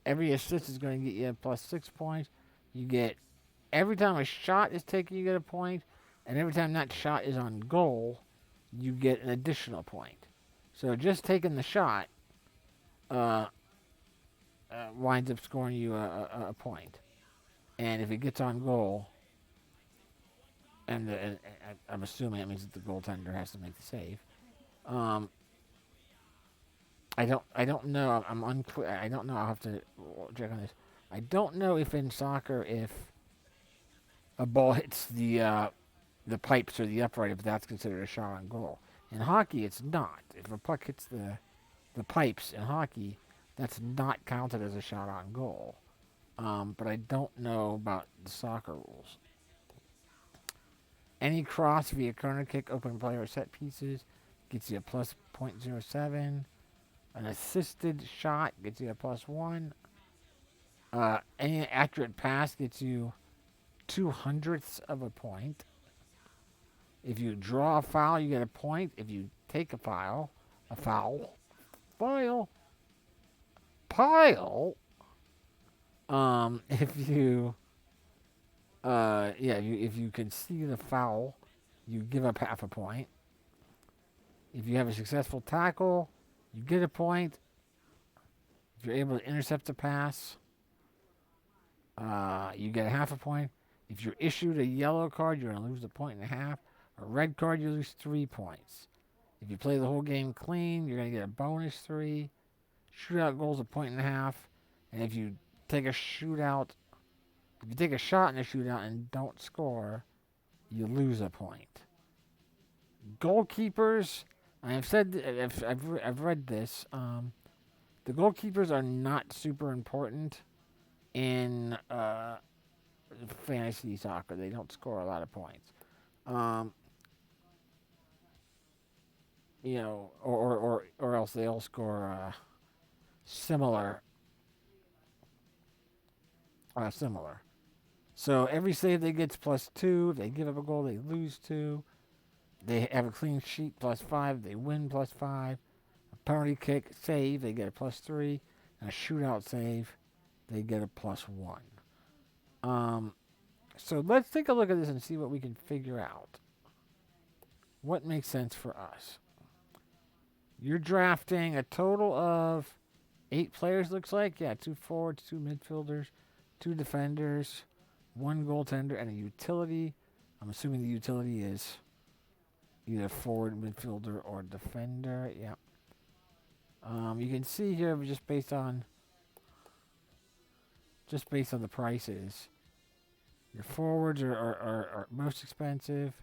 Every assist is going to get you plus 6 points. You get, every time a shot is taken, you get a point. And every time that shot is on goal, you get an additional point. So just taking the shot winds up scoring you a point. And if it gets on goal, and I'm assuming that means that the goaltender has to make the save. I don't know. I'm unclear. I don't know. I'll have to check on this. I don't know if in soccer, if a ball hits the pipes or the upright, if that's considered a shot on goal. In hockey, it's not. If a puck hits the pipes in hockey, that's not counted as a shot on goal. But I don't know about the soccer rules. Any cross via corner kick, open play, or set pieces gets you a plus 0.07. An assisted shot gets you a plus 1. Any accurate pass gets you 0.02 of a point. If you draw a foul, you get a point. If you take a foul, file, pile. If you, if you can see the foul, you give up half a point. If you have a successful tackle, you get a point. If you're able to intercept the pass, you get a half a point. If you're issued a yellow card, you're going to lose a point and a half. A red card, you lose 3 points. If you play the whole game clean, you're going to get a bonus 3. Shootout goals, a point and a half. And if you take a shootout, if you take a shot in a shootout and don't score, you lose a point. Goalkeepers, I've read this. The goalkeepers are not super important in fantasy soccer. They don't score a lot of points. Or else they'll score similar. So every save they get's +2. If they give up a goal, they lose 2. They have a clean sheet +5. They win +5. A penalty kick save, they get a +3. And a shootout save, they get a +1. So let's take a look at this and see what we can figure out. What makes sense for us? You're drafting a total of 8 players, looks like. Yeah, 2 forwards, 2 midfielders, 2 defenders, 1 goaltender, and a utility. I'm assuming the utility is either forward, midfielder, or defender. Yeah. You can see here just based on the prices. Your forwards are most expensive.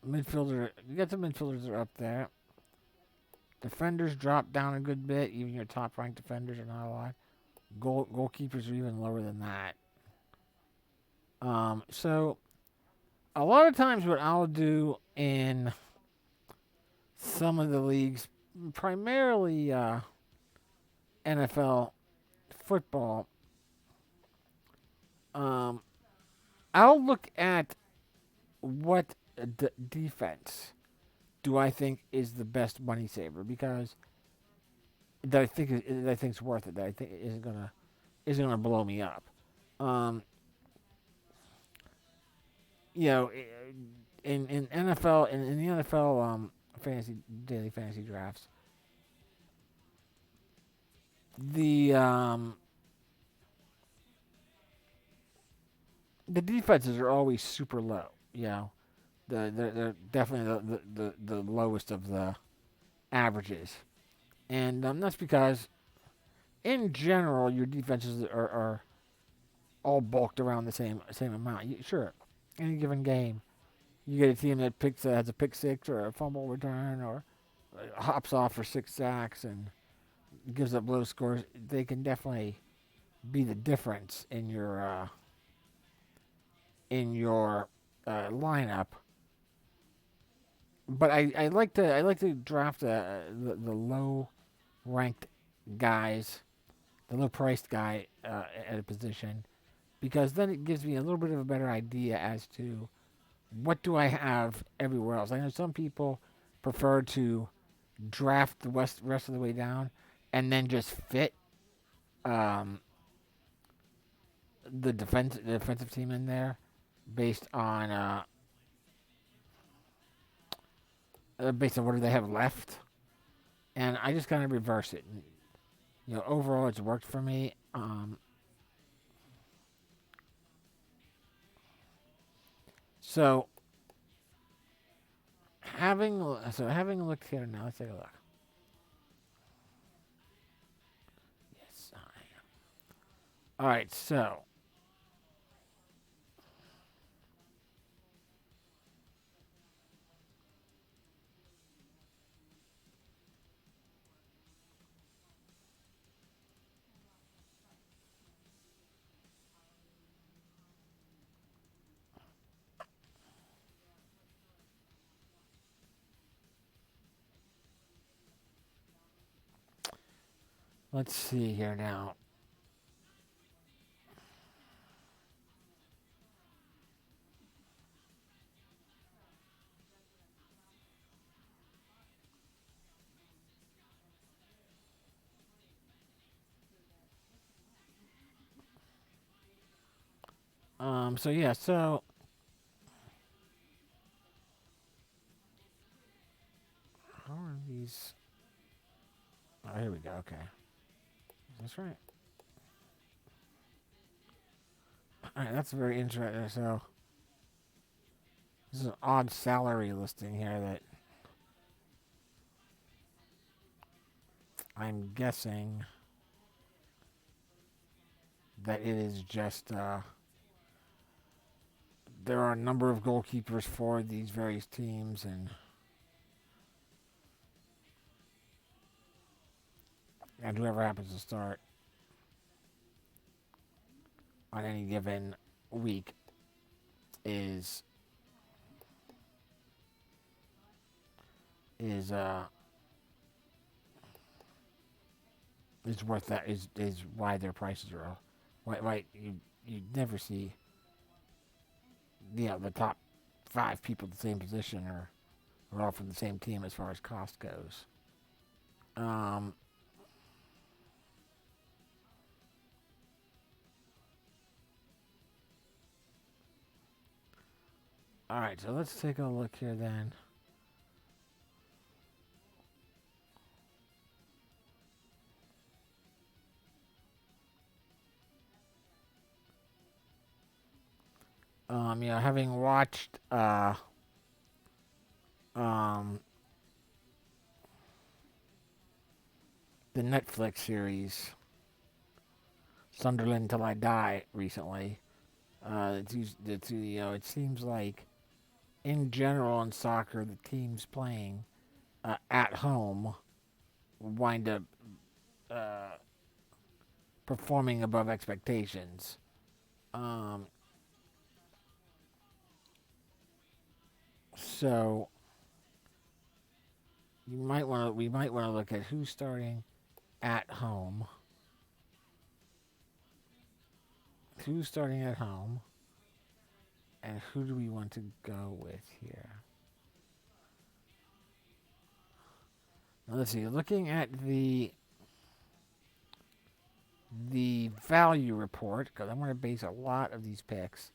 Midfielder, you got the midfielders that are up there. Defenders drop down a good bit. Even your top-ranked defenders are not a lot. Goalkeepers are even lower than that. So a lot of times what I'll do in some of the leagues, primarily NFL football, I'll look at what defense do I think is the best money saver, because that I think's worth it. That I think isn't gonna blow me up. In NFL in the NFL daily fantasy drafts, the defenses are always super low. They're definitely the lowest of the averages, and that's because in general your defenses are all bulked around the same amount. Sure, any given game, you get a team that has a pick six or a fumble return or hops off for 6 sacks and gives up low scores. They can definitely be the difference in your lineup. But I like to draft the low ranked guys, the low priced guy at a position, because then it gives me a little bit of a better idea as to what do I have everywhere else. I know some people prefer to draft the rest of the way down and then just fit the defensive team in there based on what do they have left, and I just kind of reverse it. And, overall, it's worked for me. So having looked here now, let's take a look. Yes, I am. All right, so let's see here now. So yeah, so how are these? Oh, here we go. Okay, that's right. All right, that's very interesting. So this is an odd salary listing here that I'm guessing that it is just there are a number of goalkeepers for these various teams, and whoever happens to start on any given week is is uh is worth that is why their prices are why you never see the top five people in the same position are all from the same team as far as cost goes. Um, all right, so let's take a look here then. Having watched um the Netflix series Sunderland Till I Die recently, it seems like in general in soccer the teams playing at home wind up uh, performing above expectations. Um, so we might want to look at who's starting at home. Who's starting at home, and who do we want to go with here? Now, let's see. Looking at the value report, because I'm going to base a lot of these picks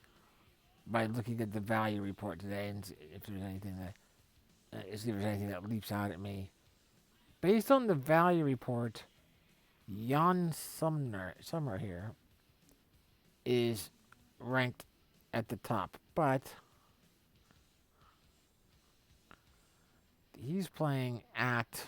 by looking at the value report today and see if there's anything that leaps out at me. Based on the value report, Jan Summer here is ranked at the top, but he's playing at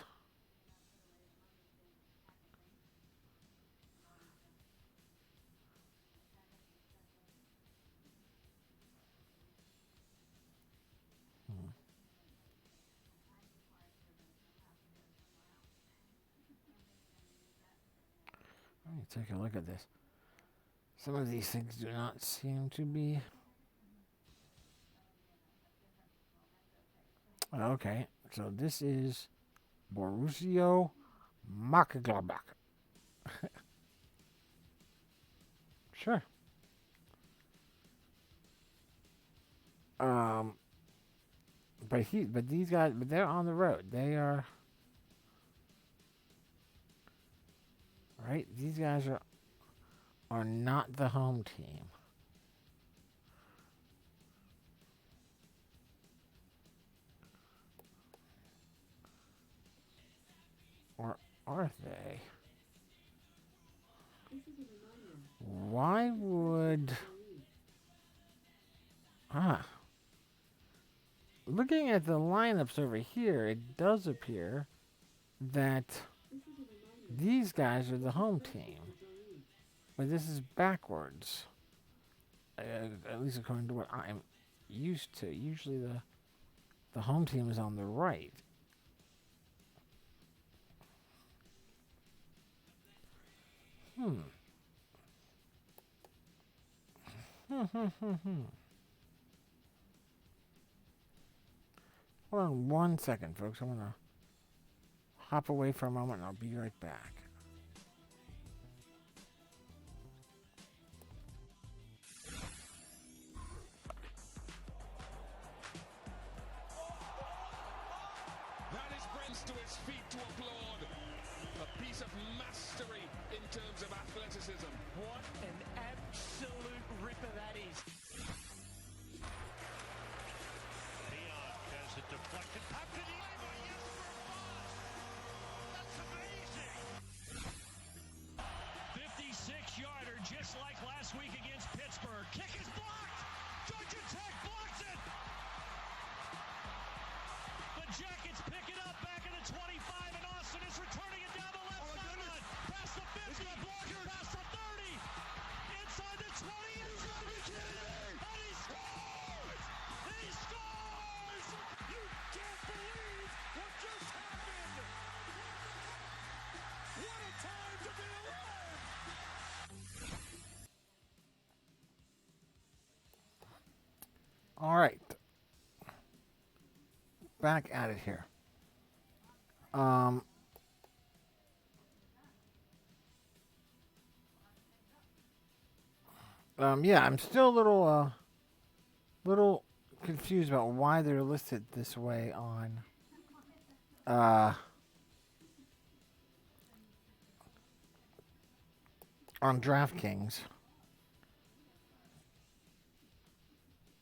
let me take a look at this. Some of these things do not seem to be okay. So this is Borussia Mönchengladbach. Sure. Um, but these guys, but they're on the road. They are right. These guys are not the home team, or are they? Why would ah? Looking at the lineups over here, it does appear that these guys are the home team, but this is backwards. At least according to what I'm used to. Usually the home team is on the right. Hmm. Hold on 1 second, folks. I'm gonna hop away for a moment and I'll be right back. That is brings to his feet to applaud. A piece of mastery in terms of athleticism. What an absolute ripper that is. Dion has the deflected puck to the eye. Yes, for five. That's amazing. 56-yarder, just like last week against Pittsburgh. Kick is blocked. Georgia Tech blocks it. The Jackets pick it up back in the 25, and Austin is returning it down the left sideline. Past the 50, past the 30, inside the 20, and he scores! He scores! You can't believe what just happened! What a time to be alive! All right. Back at it here. Yeah, I'm still a little confused about why they're listed this way on DraftKings.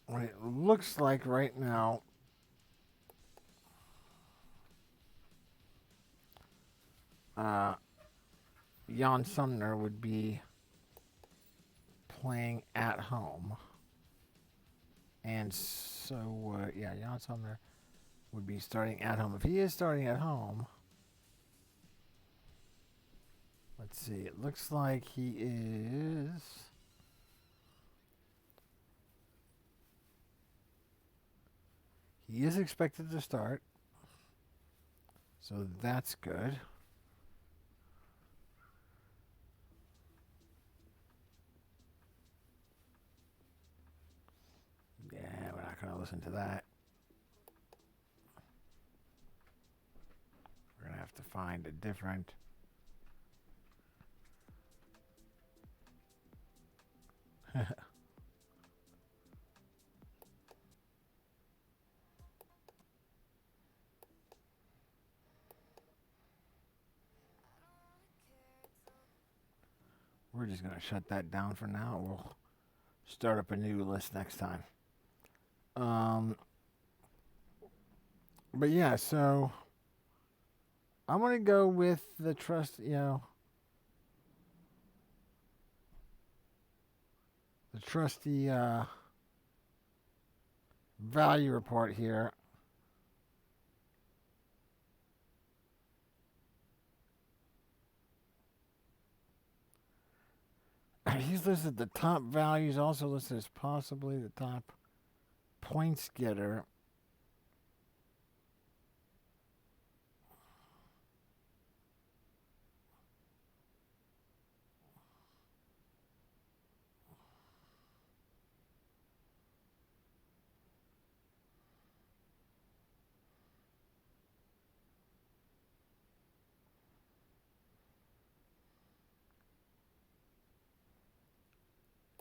When it looks like right now, Jan Sumner would be playing at home. And so, Jan Sumner would be starting at home. If he is starting at home, let's see. It looks like he is. He is expected to start. So that's good. Yeah, we're not going to listen to that. We're going to have to find a different. We're just going to shut that down for now. We'll start up a new list next time. But yeah, so I'm going to go with the the trusty value report here. He's listed the top values, also listed as possibly the top points getter.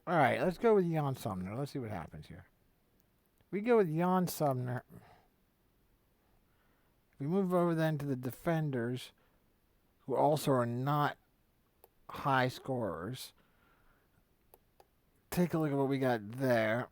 All right, let's go with Jan Sumner. Let's see what happens here. We go with Jan Sumner. We move over then to the defenders, who also are not high scorers. Take a look at what we got there.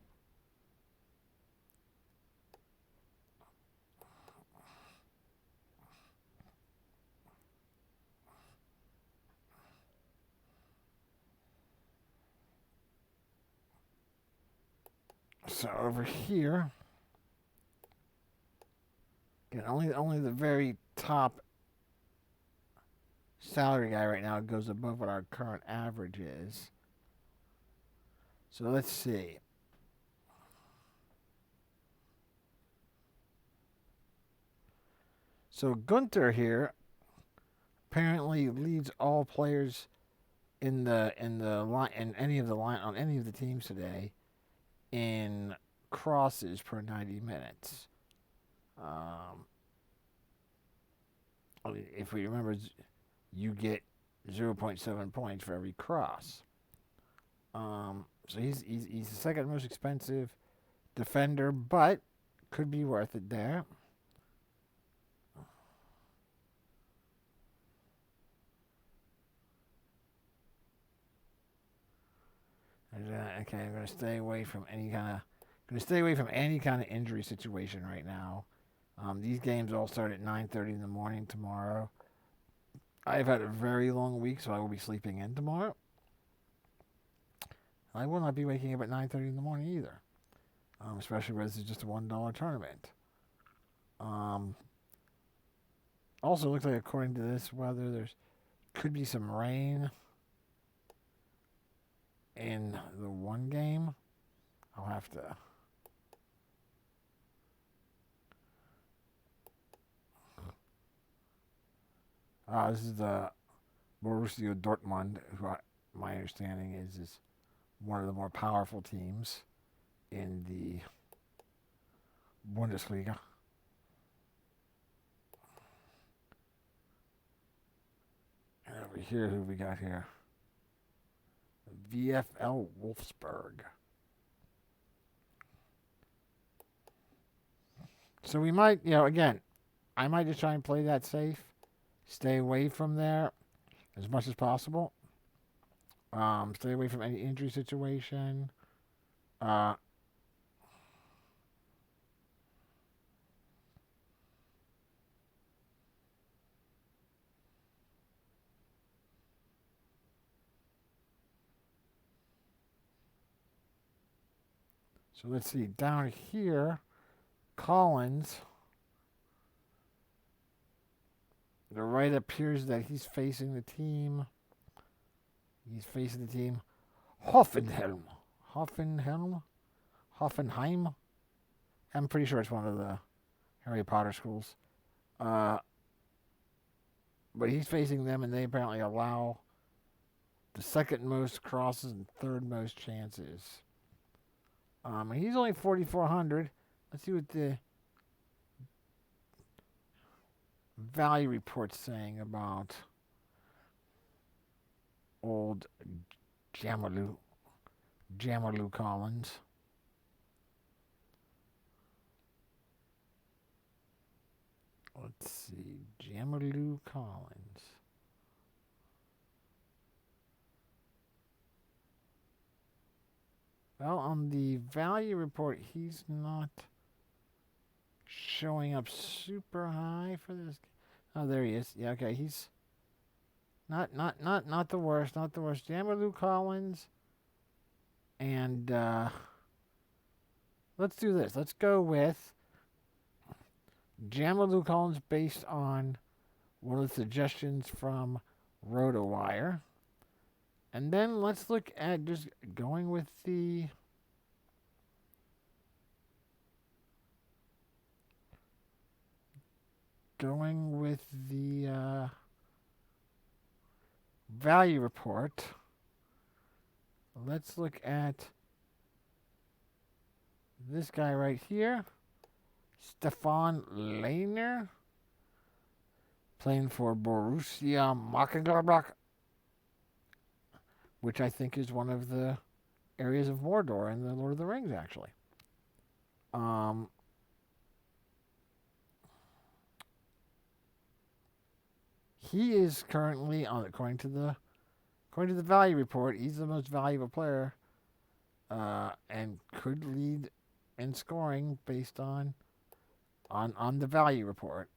So over here, again, only the very top salary guy right now goes above what our current average is. So let's see. So Gunter here apparently leads all players in the line in any of the line on any of the teams today in crosses per 90 minutes. If we remember, you get 0.7 points for every cross. So he's the second most expensive defender, but could be worth it there. Okay, I'm gonna stay away from any kind of injury situation right now. These games all start at 9:30 in the morning tomorrow. I've had a very long week, so I will be sleeping in tomorrow. I will not be waking up at 9:30 in the morning either, especially when this is just a $1 tournament. Um, Also, looks like according to this weather, there's could be some rain in the one game. I'll have to. This is the Borussia Dortmund, my understanding is one of the more powerful teams in the Bundesliga. And over here, who we got here? VfL Wolfsburg. So we might, again, I might just try and play that safe. Stay away from there as much as possible. Stay away from any injury situation. So let's see. Down here, Collins. The right appears that he's facing the team. He's facing the team. Hoffenheim. Hoffenheim. I'm pretty sure it's one of the Harry Potter schools. But he's facing them, and they apparently allow the second most crosses and third most chances. And he's only 4,400. Let's see what the value report's saying about old Jamalu Collins. Let's see, Jamalu Collins. Well, on the value report, he's not showing up super high for this. Oh, there he is. Yeah, okay, he's not the worst, not the worst. Jamalu Collins, and let's do this. Let's go with Jamalu Collins based on one of the suggestions from RotoWire. And then let's look at just going with the value report. Let's look at this guy right here, Stefan Lehner, playing for Borussia Mönchengladbach, which I think is one of the areas of Mordor in the Lord of the Rings, actually. He is currently, according to the value report, he's the most valuable player, and could lead in scoring based on the value report.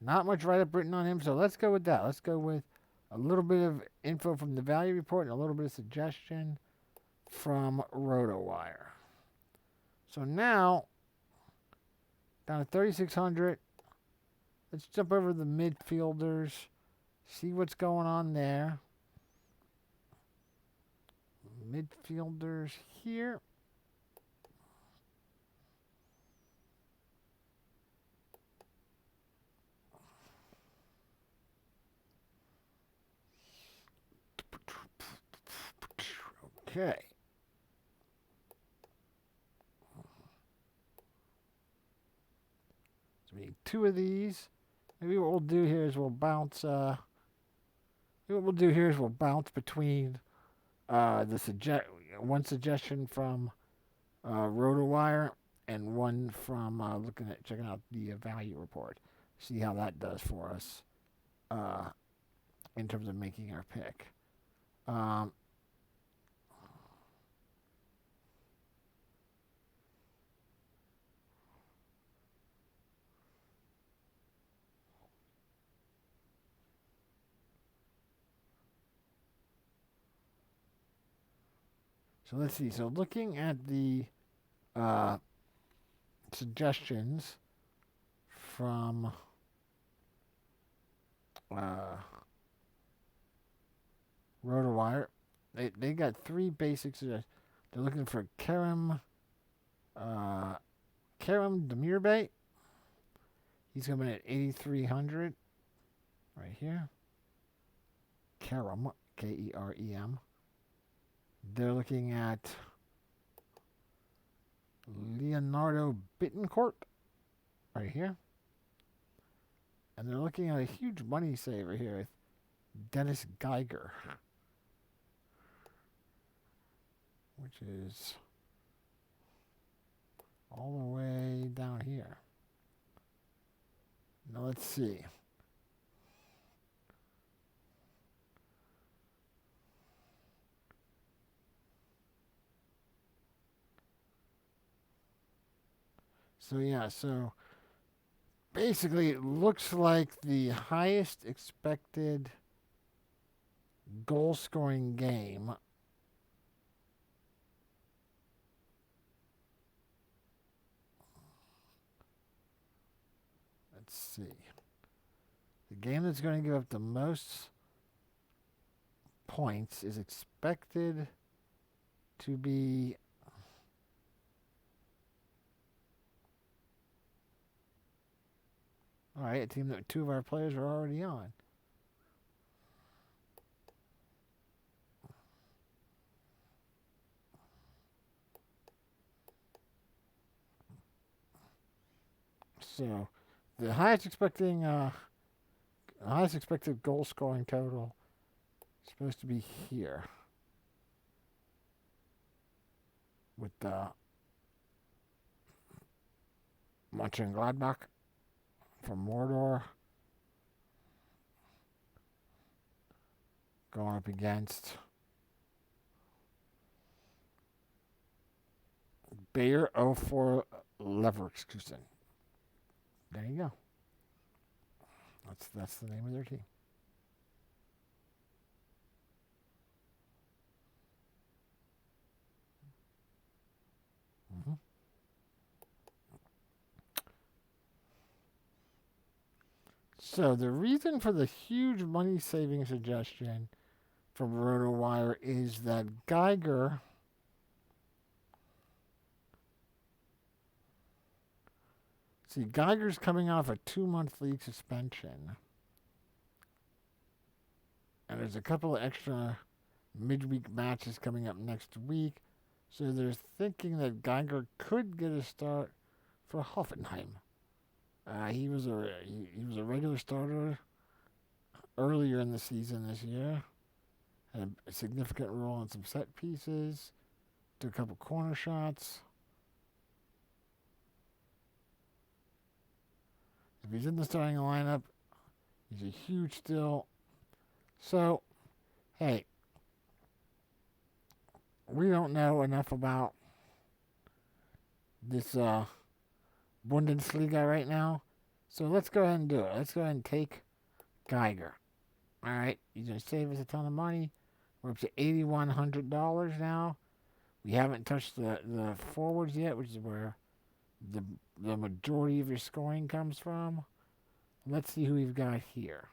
Not much write-up written on him, so let's go with that. Let's go with a little bit of info from the value report and a little bit of suggestion from RotoWire. So now, down to 3,600. Let's jump over the midfielders, see what's going on there. Midfielders here. Okay. So we need two of these. Maybe what we'll do here is we'll bounce. Maybe what we'll do here is we'll bounce between one suggestion from RotoWire and one from checking out the value report. See how that does for us. in terms of making our pick. Um, so let's see. So looking at the uh, suggestions from uh, RotoWire, they got three basic suggestions. They're looking for uh, Kerem Demirbay. He's coming at 8,300 right here. Kerem, Kerem. They're looking at Leonardo Bittencourt right here. And they're looking at a huge money saver here with Dennis Geiger, which is all the way down here. Now let's see. So basically it looks like the highest expected goal scoring game let's see. The game that's going to give up the most points is expected to be all right, a team that two of our players are already on. So, the highest expected goal scoring total is supposed to be here with Mönchengladbach from Mordor going up against Bayer 04 Leverkusen. There you go. That's the name of their team. Mm-hmm. So the reason for the huge money saving suggestion from RotoWire is that Geiger Geiger's coming off a 2-month league suspension. And there's a couple of extra midweek matches coming up next week. So they're thinking that Geiger could get a start for Hoffenheim. He was a regular starter earlier in the season this year. Had a significant role in some set pieces. Took a couple corner shots. If he's in the starting lineup, he's a huge steal. So, hey, we don't know enough about this Bundesliga right now. So let's go ahead and do it. Let's go ahead and take Geiger. All right, he's going to save us a ton of money. We're up to $8,100 now. We haven't touched the forwards yet, which is where the majority of your scoring comes from. Let's see who we've got here.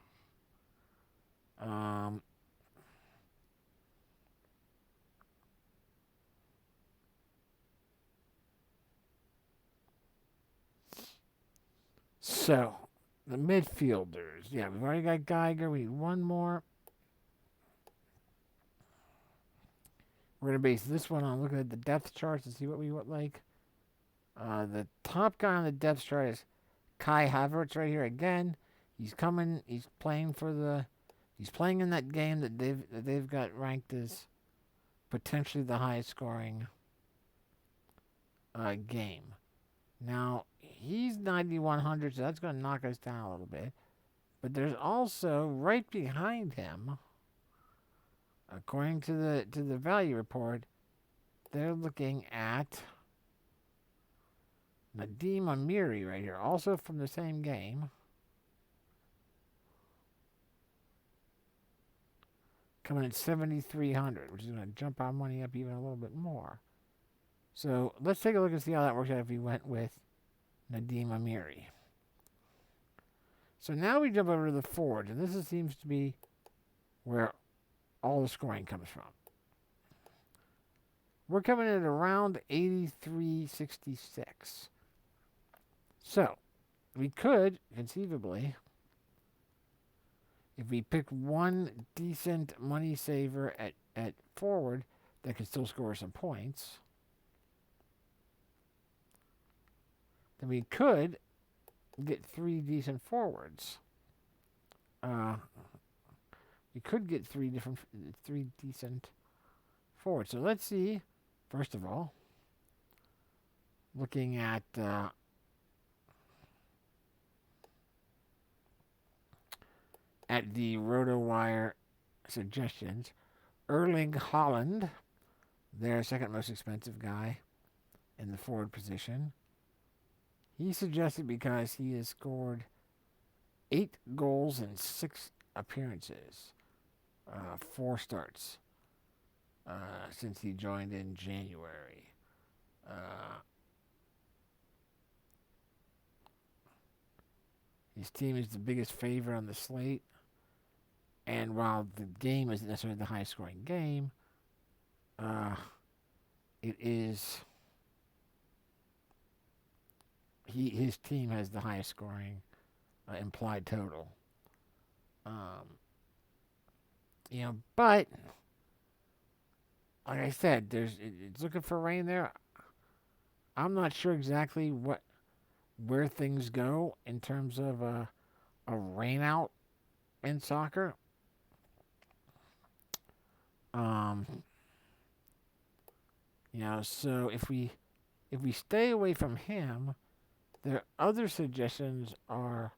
So, the midfielders. Yeah, we've already got Geiger. We need one more. We're going to base this one on looking at the depth charts to see what we would like. The top guy on the depth chart is Kai Havertz right here again. He's coming. He's playing in that game that they've got ranked as potentially the highest scoring game. Now he's 9,100, so that's going to knock us down a little bit. But there's also right behind him, according to the value report, they're looking at Nadim Amiri right here, also from the same game. Coming at 7,300, which is going to jump our money up even a little bit more. So let's take a look and see how that works out if we went with Nadim Amiri. So now we jump over to the forwards, and this seems to be where all the scoring comes from. We're coming in at around 83.66. So we could, conceivably, if we pick one decent money saver at forward that can still score some points, then we could get three decent forwards. We could get three decent forwards. So let's see, first of all, looking at the RotoWire suggestions, Erling Haaland, their second most expensive guy in the forward position. He suggested because he has scored 8 goals in 6 appearances, 4 starts since he joined in January. His team is the biggest favorite on the slate. And while the game isn't necessarily the highest scoring game, it is. His team has the highest scoring implied total. But like I said, it's looking for rain there. I'm not sure exactly where things go in terms of a rain out in soccer. So if we stay away from him, their other suggestions are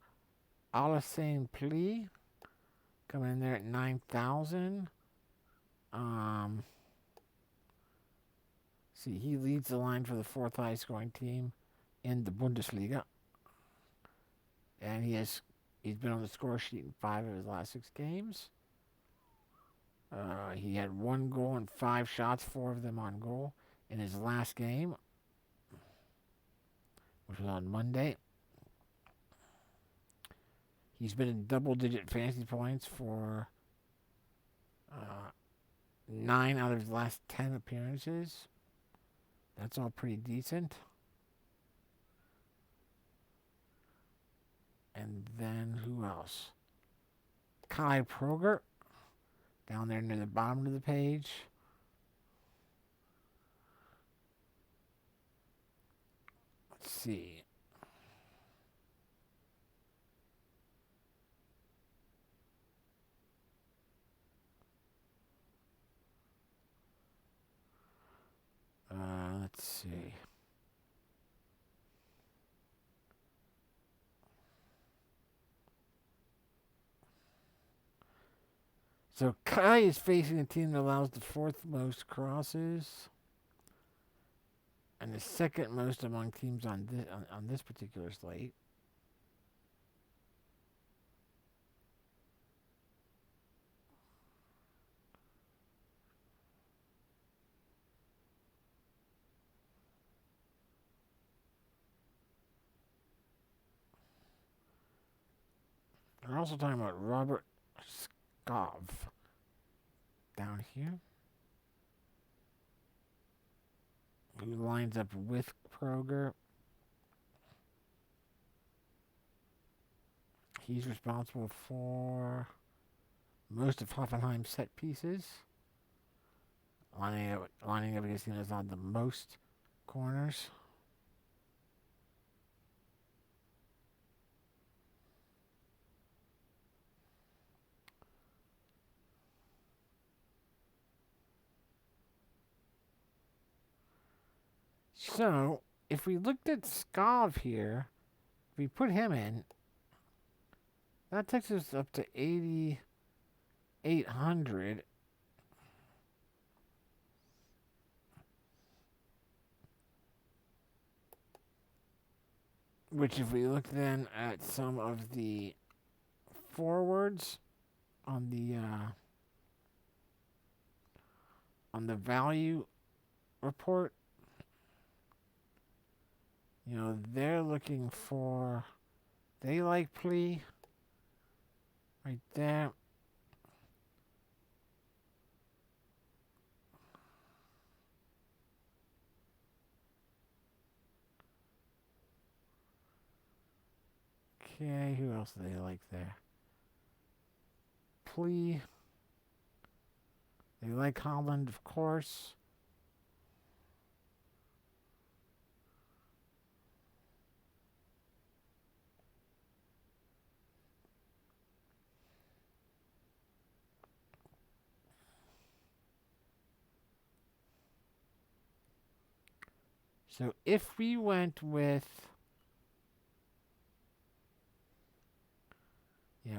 Alassane Pli coming in there at 9,000. See, he leads the line for the 4th highest scoring team in the Bundesliga, and he's been on the score sheet in 5 of his last 6 games. He had 1 goal and 5 shots, 4 of them on goal in his last game, which was on Monday. He's been in double-digit fantasy points for 9 out of his last 10 appearances. That's all pretty decent. And then who else? Kai Proger, down there near the bottom of the page. Let's see. Let's see. So Kai is facing a team that allows the 4th most crosses and the 2nd most among teams on this particular slate. We're also talking about Robert Skov down here, who lines up with Proger. He's responsible for most of Hoffenheim's set pieces, lining up against him as on the most corners. So, if we looked at Skov here, if we put him in, That takes us up to 8,800. Which, if we look then at some of the forwards on the value report, they're looking for, they like plea right there. Okay, who else do they like there? Plea. They like Holland, of course. So if we went with,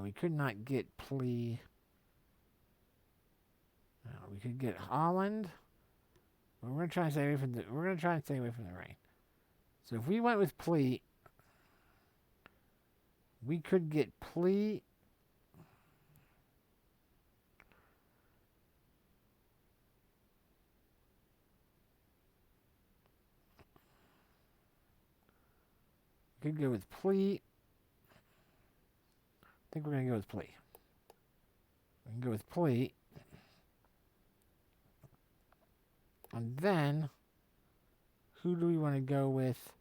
we could not get plea. No, we could get Holland. But we're gonna try and stay away from the rain. So if we went with plea, we could get plea. Could go with plea. I think we're gonna go with plea. We can go with plea. And then, who do we want to go with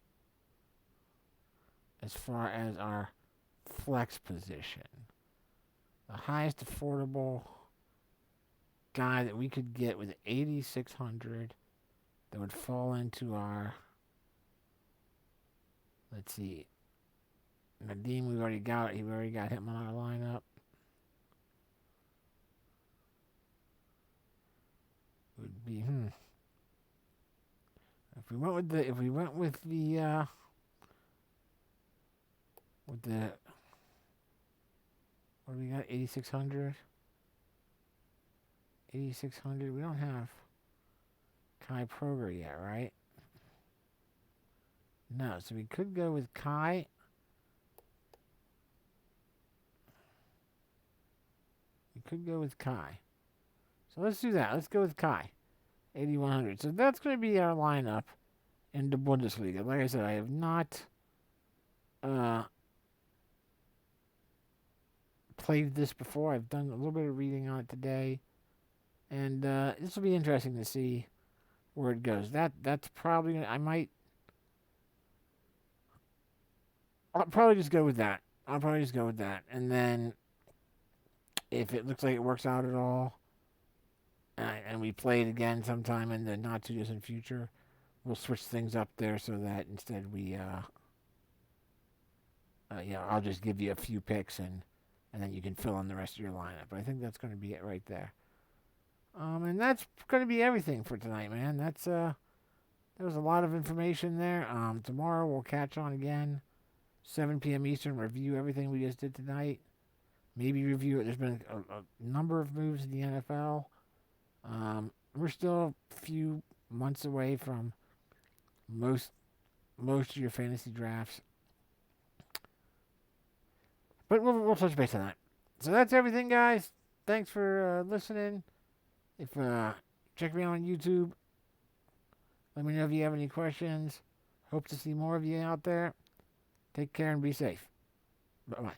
as far as our flex position? The highest affordable guy that we could get with 8,600 that would fall into our, let's see, Nadim, we've already got him on our lineup. Would be if we went with the what do we got? 8,600. 8,600. We don't have Kai Proger yet, right? No, so we could go with Kai. So let's do that. Let's go with Kai. 8,100. So that's going to be our lineup in the Bundesliga. Like I said, I have not played this before. I've done a little bit of reading on it today. And this will be interesting to see where it goes. That's probably gonna, I'll probably just go with that. And then if it looks like it works out at all, and we play it again sometime in the not too distant future, we'll switch things up there so that instead we I'll just give you a few picks and then you can fill in the rest of your lineup. But I think that's going to be it right there. And that's going to be everything for tonight, man. There was a lot of information there. Tomorrow we'll catch on again, 7 p.m. Eastern, review everything we just did tonight. Maybe review it. There's been a number of moves in the NFL. We're still a few months away from most of your fantasy drafts. But we'll touch base on that. So that's everything, guys. Thanks for listening. If check me out on YouTube. Let me know if you have any questions. Hope to see more of you out there. Take care and be safe. Bye-bye.